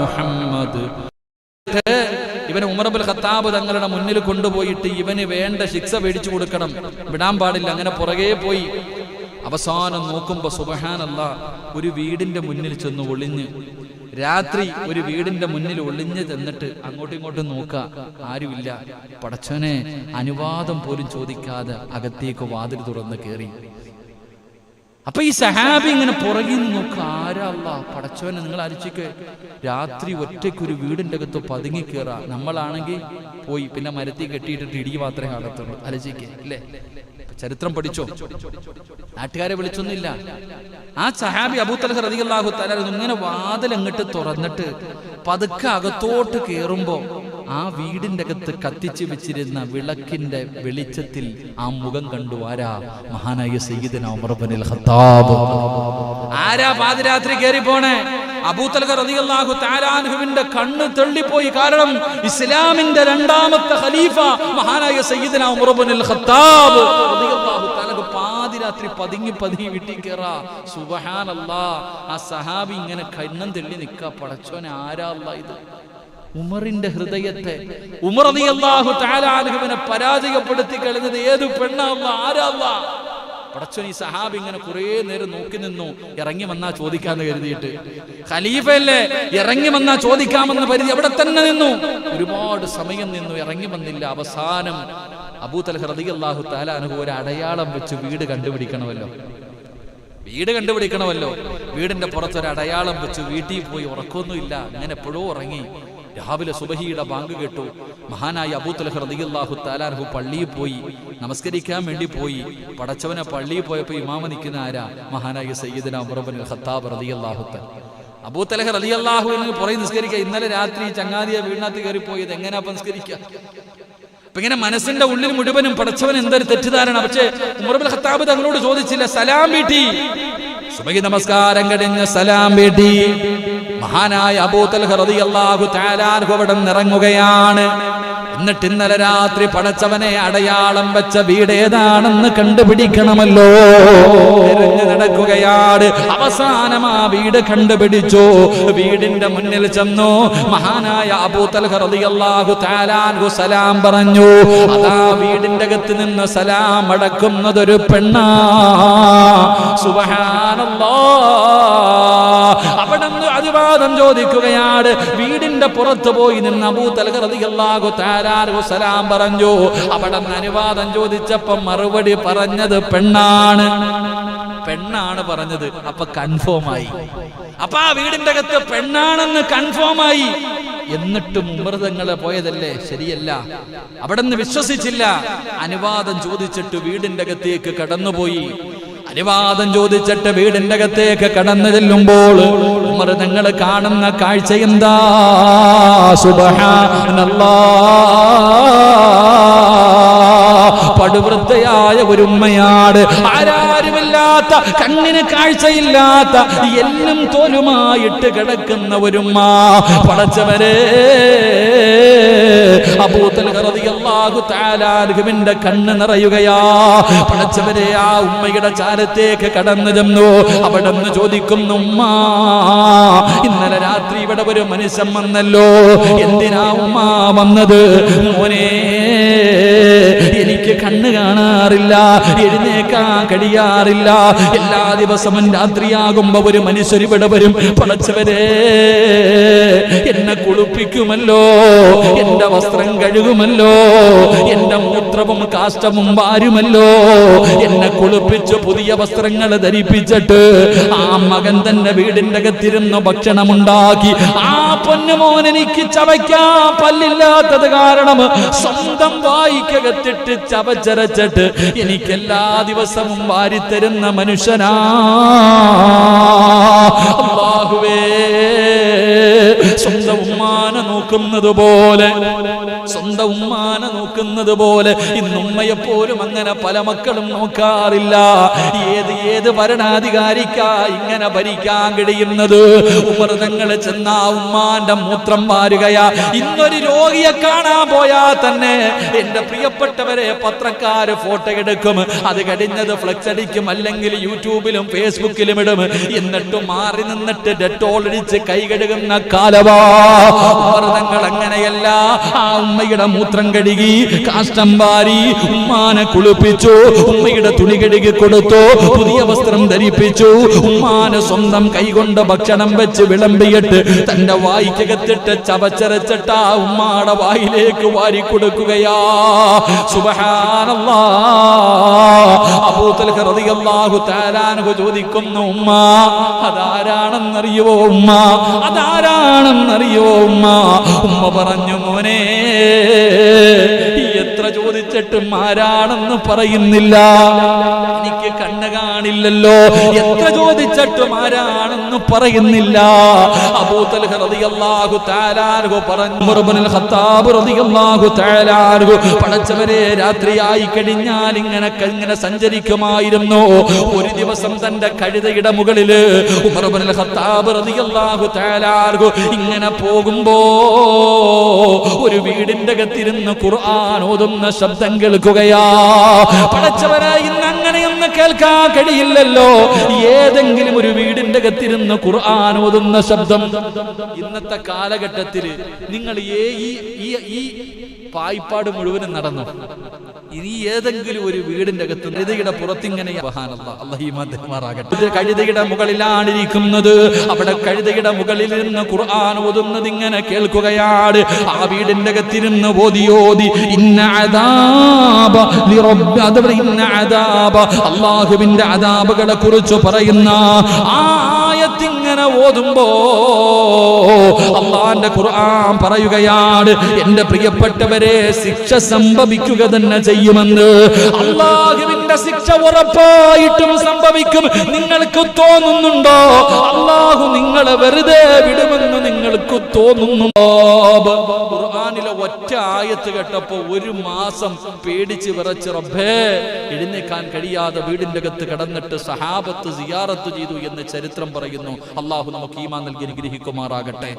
മുഹമ്മദ്. ഇവനെ ഉമർ ഇബ്നുൽ ഖത്താബ് തങ്ങളുടെ മുന്നിൽ കൊണ്ടുപോയിട്ട് ഇവന് വേണ്ട ശിക്ഷ മേടിച്ചു കൊടുക്കണം, വിടാൻ പാടില്ല. അങ്ങനെ പുറകെ പോയി. അവസാനം നോക്കുമ്പോ സുബ്ഹാനല്ലാഹ്, ഒരു വീടിന്റെ മുന്നിൽ ചെന്ന് ഒളിഞ്ഞ്, രാത്രി ഒരു വീടിന്റെ മുന്നിൽ ഒളിഞ്ഞ് ചെന്നിട്ട് അങ്ങോട്ടും ഇങ്ങോട്ടും നോക്ക, ആരുമില്ല. പടച്ചോനെ അനുവാദം പോലും ചോദിക്കാതെ അകത്തേക്ക് വാതിൽ തുറന്ന് കയറി. അപ്പൊ ഈ സഹാബി ഇങ്ങനെ പുറകിൽ നോക്കുക, ആരാ അല്ലാഹ്, പടച്ചോനെ നിങ്ങൾ ആലോചിക്ക്, രാത്രി ഒറ്റയ്ക്കൊരു വീടിന്റെ അകത്ത് പതുങ്ങി കയറാ. നമ്മളാണെങ്കിൽ പോയി പിന്നെ മരത്തിൽ കെട്ടിയിട്ടിട്ട് ഇടി മാത്രമേ കാണത്തുള്ളൂ. ആലോചിക്കേ അല്ലേ? ചരിത്രം പഠിച്ചോ? നാട്ടുകാരെ വിളിച്ചൊന്നുമില്ല. ആ സഹാബി അബൂ തൽഹ റളിയല്ലാഹു തആല ഇങ്ങനെ വാതിൽ അങ്ങോട്ട് തുറന്നിട്ട് പതുക്കെ അകത്തോട്ട് കയറുമ്പോ ആ വീടിന്റെ അകത്ത് കത്തിച്ചു വെച്ചിരുന്ന വിളക്കിന്റെ വെളിച്ചത്തിൽ ആ മുഖം കണ്ടു. ആരാ? മഹാനായ സയ്യിദുനാ ഉമർ ഇബ്നുൽ ഖത്താബ്. ആരാ പാതിരാത്രി കയറി പോണേ? അബൂ തൽഹ റളിയല്ലാഹു തആല അൻഹുവിന്റെ കണ്ണ് തെള്ളിപ്പോയി. കാരണം ഇസ്ലാമിന്റെ രണ്ടാമത്തെ ഖലീഫ മഹാനായ സയ്യിദുനാ ഉമർ ഇബ്നുൽ ഖത്താബ് റളിയല്ലാഹു തആല പാതിരാത്രി പതുങ്ങി വീട്ടിൽ കയറാ. സുബ്ഹാനല്ലാഹ്. ആ സഹാബി ഇങ്ങനെ കണ്ണം തെള്ളി നിൽക്കാ. പടച്ചോനെ ആരാ അല്ലാഹ് ഇത്? ഉമറിന്റെ ഹൃദയത്തെ, ഉമർ റളിയല്ലാഹു തആല അൻഹുവിനെ പരാജയപ്പെടുത്തി കളഞ്ഞത് ഏത് പെണ്ണാ അല്ലാഹ്? ആരാ അല്ലാഹ്? പടച്ചോൻ ഈ സഹാബി ഇങ്ങനെ കുറെ നേരം നോക്കി നിന്നു. ഇറങ്ങി വന്നാ ചോദിക്കാന്ന് കരുതിയിട്ട്, ഖലീഫയല്ലേ, ഇറങ്ങി വന്നാ ചോദിക്കാമെന്ന് കരുതി അവിടെ തന്നെ നിന്നു. ഒരുപാട് സമയം നിന്നു, ഇറങ്ങി വന്നില്ല. അവസാനം അബൂ തൽഹ റളിയല്ലാഹു തആല അൻഹു ഒരു അടയാളം വെച്ച് വീട് കണ്ടുപിടിക്കണമല്ലോ. വീടിന്റെ പുറത്തൊരു അടയാളം വെച്ച് വീട്ടിൽ പോയി. ഉറക്കമൊന്നുമില്ല, ഇങ്ങനെ എപ്പോഴോ ഉറങ്ങി. രാവിലെ സുബഹിയുടെ ബാങ്ക് കേട്ടു. മഹാനായ അബൂ തൽഹ റളിയല്ലാഹു തആല അൻഹു പള്ളിയിൽ പോയി, നമസ്കരിക്കാൻ വേണ്ടി പോയി. പടച്ചവനെ പള്ളിയിൽ പോയപ്പോൾ ഇമാമ നിൽക്കുന്ന ആരാ? മഹാനായ സയ്യിദുനാ ഉമർ ഇബ്നുൽ ഖത്താബ് റളിയല്ലാഹു തആല. അബൂ തൽഹ റളിയല്ലാഹു അൻഹു പുറകെ നിസ്കരിക്കുക. ഇന്നലെ രാത്രി ചങ്ങാതിയെ വീടിനകത്ത് കയറിപ്പോയത്, എങ്ങനെയാ നിസ്കരിക്കുക? അപ്പൊ ഇങ്ങനെ മനസ്സിന്റെ ഉള്ളിൽ മുഴുവനും പടച്ചവൻ എന്തൊരു തെറ്റിദ്ധാരണ. പക്ഷേ ഉമർ ഇബ്നുൽ ഖത്താബ് തങ്ങളോട് ചോദിച്ചില്ല, സലാം വീട്ടി. സുബഹി നമസ്കാരം കഴിഞ്ഞ് സലാം വീട്ടി. മഹാനായ അബൂ തൽഹ റളിയല്ലാഹു തആല അൻഹു അവിടെ ഇറങ്ങുകയാണ്. എന്നിട്ട് ഇന്നലെ രാത്രി പടച്ചവനെ അടയാളം വെച്ച വീട് ഏതാണെന്ന് കണ്ടുപിടിക്കണമല്ലോ. തിരഞ്ഞു നടക്കുകയാണ്. അവസാനം ആ വീട് കണ്ടുപിടിച്ചു. വീടിന്റെ മുന്നിൽ ചെന്നു. മഹാനായ അബൂ തൽഹ റളിയല്ലാഹു തആല അൻഹു സലാം പറഞ്ഞു. അതാ വീടിന്റെ അകത്ത് നിന്ന് സലാം അടക്കുന്നതൊരു പെണ്ണാ. സുബ്ഹാനല്ലാഹ്. അവിടുന്ന് അനുവാദം ചോദിക്കുകയാണ്. വീടിന്റെ പുറത്ത് പോയി നിന്ന് അബൂ തൽഹ റളിയല്ലാഹു തആല അൻഹു സലാം പറഞ്ഞു. അവിടുന്ന് അനുവാദം ചോദിച്ചപ്പോൾ മറുപടി പറഞ്ഞത് പെണ്ണാണ്. പെണ്ണാണ് പറഞ്ഞത്. അപ്പൊ കൺഫേമായി. അപ്പൊ ആ വീടിന്റെ അകത്ത് പെണ്ണാണെന്ന് കൺഫേമായി. എന്നിട്ടും ഉമർതങ്ങളെ പോയതല്ലേ, ശരിയല്ല. അവിടുന്ന് വിശ്വസിച്ചില്ല. അനുവാദം ചോദിച്ചിട്ട് വീടിന്റെ അകത്തേക്ക് കടന്നുപോയി. അനുവാദം ചോദിച്ചിട്ട് വീടിന്റെ അകത്തേക്ക് കടന്നു ചെല്ലുമ്പോൾ ഉമർ തങ്ങൾ കാണുന്ന കാഴ്ച എന്താ? സുബ്ഹാനല്ലാഹ്. പടുവൃദ്ധയായ ഒരു ഉമ്മയാണ്. ആരാരുമില്ലാത്ത, കണ്ണിന് കാഴ്ചയില്ലാത്ത, എല്ലും തോലുമായിട്ട് കിടക്കുന്ന ഒരുമ്മ. പടച്ചവരെ, അബൂ തൽഹ റളിയല്ലാഹു തആല അൻഹുവിന്റെ കണ്ണ് നിറയുകയാ. പടച്ചവരെ, ആ ഉമ്മയുടെ ചാരത്തേക്ക് കടന്നു ചെന്നു. അവിടെ നിന്ന് ചോദിക്കുന്നു, ഉമ്മ, ഇന്നലെ രാത്രി ഇവിടെ ഒരു മനുഷ്യൻ വന്നല്ലോ, എന്തിനാ ഉമ്മ വന്നത്? മോനെ, എനിക്ക് കണ്ണ് കാണാറില്ല, എഴുന്നേക്കാൻ കഴിയാറില്ല. എല്ലാ ദിവസവും രാത്രിയാകുമ്പോ ഒരു മനുഷ്യർ ഇവിടെ വരും. പടച്ചവരെ, എന്നെ കുളിപ്പിക്കുമല്ലോ, എന്റെ വസ്ത്രം കഴുകുമല്ലോ, എന്റെ മൂത്രവും കാഷ്ടവും വാരുമല്ലോ, എന്നെ കുളിപ്പിച്ച് പുതിയ വസ്ത്രങ്ങൾ ധരിപ്പിച്ചിട്ട് ആ മകൻ തന്നെ വീടിന്റെ അകത്തിരുന്ന് ഭക്ഷണമുണ്ടാക്കി. ആ പൊന്നുമോൻ എനിക്ക് ചവയ്ക്കാൻ പല്ലില്ലാത്തത് കാരണം സ്വന്തം വായിക്കകത്തിട്ട് ചവച്ചരച്ചിട്ട് എനിക്ക് എല്ലാ ദിവസവും വാരിത്തരുന്ന മനുഷ്യനാ. അല്ലാഹുവേ, സ്വന്തം ഉമ്മാനെ നോക്കുന്നത് പോലെ, സ്വന്തം ഉമ്മാനെ നോക്കുന്നത് പോലെ ഇന്ന് ഉമ്മയെപ്പോലും അങ്ങനെ പല മക്കളും നോക്കാറില്ല. ഏത് ഭരണാധികാരിക്കാ ഇങ്ങനെ ഭരിക്കാൻ കഴിയുന്നത്? ഉമർ തങ്ങൾ ചെന്ന ഉമ്മാന്റെ മൂത്രം വാരുകയാ. ഇന്നൊരു രോഗിയെ കാണാൻ പോയാൽ തന്നെ എന്റെ പ്രിയപ്പെട്ടവരെ, പത്രക്കാര് ഫോട്ടോ എടുക്കും, അത് കഴിഞ്ഞത് ഫ്ലെക്സ് അടിക്കും, അല്ലെങ്കിൽ യൂട്യൂബിലും ഫേസ്ബുക്കിലും ഇടും. എന്നിട്ട് മാറി നിന്നിട്ട് ഡെറ്റോൾ അടിച്ച് കൈ കഴുകുന്ന കാലവാ. ഉമർ തങ്ങൾ അങ്ങനെയല്ല. ആ ഉമ്മയുടെ മൂത്രം കഴുകി, കാഷ്ടം വാരി, ഉമ്മാനെ കുളിപ്പിച്ചു, ഉമ്മയുടെ തുണി കഴുകി കൊടുത്തു, പുതിയ വസ്ത്രം ധരിപ്പിച്ചു, ഉമ്മാനെ സ്വന്തം കൈകൊണ്ട് ഭക്ഷണം വെച്ച് വിളമ്പിയിട്ട് തന്റെ വായിക്കകത്തിട്ട് ചവച്ചരച്ചിട്ട് ആ ഉമ്മാടെ വായിലേക്ക് വാരി കൊടുക്കുകയാ. സുബ്ഹാനല്ലാഹ്. അബൂ തൽഹ റളിയല്ലാഹു തആല അൻഹു ചോദിക്കുന്നു, ഉമ്മ, അതാരാണെന്നറിയോ ഉമ്മ? അതാരാണെന്നറിയോ ഉമ്മ? ഉമ്മ പറഞ്ഞു, മോനെ, എത്ര ചോദിച്ചിട്ടും ആരാണെന്ന് പറയുന്നില്ല. എനിക്ക് കണ്ണ് കാണില്ലല്ലോ, എത്ര ചോദിച്ചിട്ടും ആരാണെന്ന് പറയുന്നില്ല. അബൂ തൽഹ റളിയല്ലാഹു തആല അൻഹു പറഞ്ഞു, ഉമർ ഇബ്നുൽ ഖത്താബ് റളിയല്ലാഹു തആല അൻഹു, പടച്ചവരെ, രാത്രിയായി കഴിഞ്ഞാൽ ഇങ്ങനെ സഞ്ചരിക്കുമായിരുന്നു. ഒരു ദിവസം തന്റെ കഴുതയുടെ മുകളില് ഉമർ ഇബ്നുൽ ഖത്താബ് റളിയല്ലാഹു തആല അൻഹു ഇങ്ങനെ പോകുമ്പോ ഒരു വീടിന്റെ അകത്തിരുന്ന് ഖുർആൻ ഓതുന്ന ശബ്ദം കേൾക്കുകയാ. പടച്ചവരെ, ഇന്ന് അങ്ങനെയൊന്നും കേൾക്കാൻ കഴിയില്ലല്ലോ. ഏതെങ്കിലും ഒരു വീടിന്റെ അകത്തിരുന്ന് ഖുർആൻ ഓതുന്ന ശബ്ദം. ഇന്നത്തെ കാലഘട്ടത്തിൽ നിങ്ങൾ ഈ പായ്പാട് മുഴുവനും നടന്നു. ഇനി ഏതെങ്കിലും ഒരു വീടിന്റെ അകത്ത് കഴുതയുടെ പുറത്തിങ്ങനെ കഴുതയുടെ മുകളിലാണ് ഇരിക്കുന്നത്. അവിടെ കഴുതയുടെ മുകളിൽ നിന്ന് ഖുർആൻ ഓതുന്നത് ഇങ്ങനെ കേൾക്കുകയാണ്. ആ വീടിന്റെ അകത്തിരുന്ന് ഓതി അല്ലാഹുവിന്റെ അദാബുകളെ കുറിച്ച് പറയുന്ന ആയത്തിങ്ങനെ ഓതുമ്പോ അല്ലാഹുവിന്റെ ഖുർആൻ പറയുകയാണ്, എന്റെ പ്രിയപ്പെട്ടവരെ, ശിക്ഷ സംഭവിക്കുക തന്നെ ചെയ്യും. ചെയ്യുമെന്ന്. അല്ലാഹുവിന്റെ ശിക്ഷ ഉറപ്പായിട്ടും സംഭവിക്കും. നിങ്ങൾക്ക് തോന്നുന്നുണ്ടോ അല്ലാഹു നിങ്ങളെ വെറുതെ വിടുമെന്ന് നിങ്ങൾക്ക് തോന്നുന്നുണ്ടോ? ഖുർആനിലെ ഒറ്റ ആയത്ത് കേട്ടപ്പോ 1 മാസം പേടിച്ച് വിറച്ച് റബ്ബേ എഴുന്നേക്കാൻ കഴിയാതെ വീടിന്റെ അകത്ത് കിടന്നിട്ട് സഹാബത്ത് സിയാറത്ത് ചെയ്തു എന്ന് ചരിത്രം പറയുന്നു. അല്ലാഹു നമുക്ക് ഈമാൻ നൽകി അനുഗ്രഹിക്കുമാറാകട്ടെ.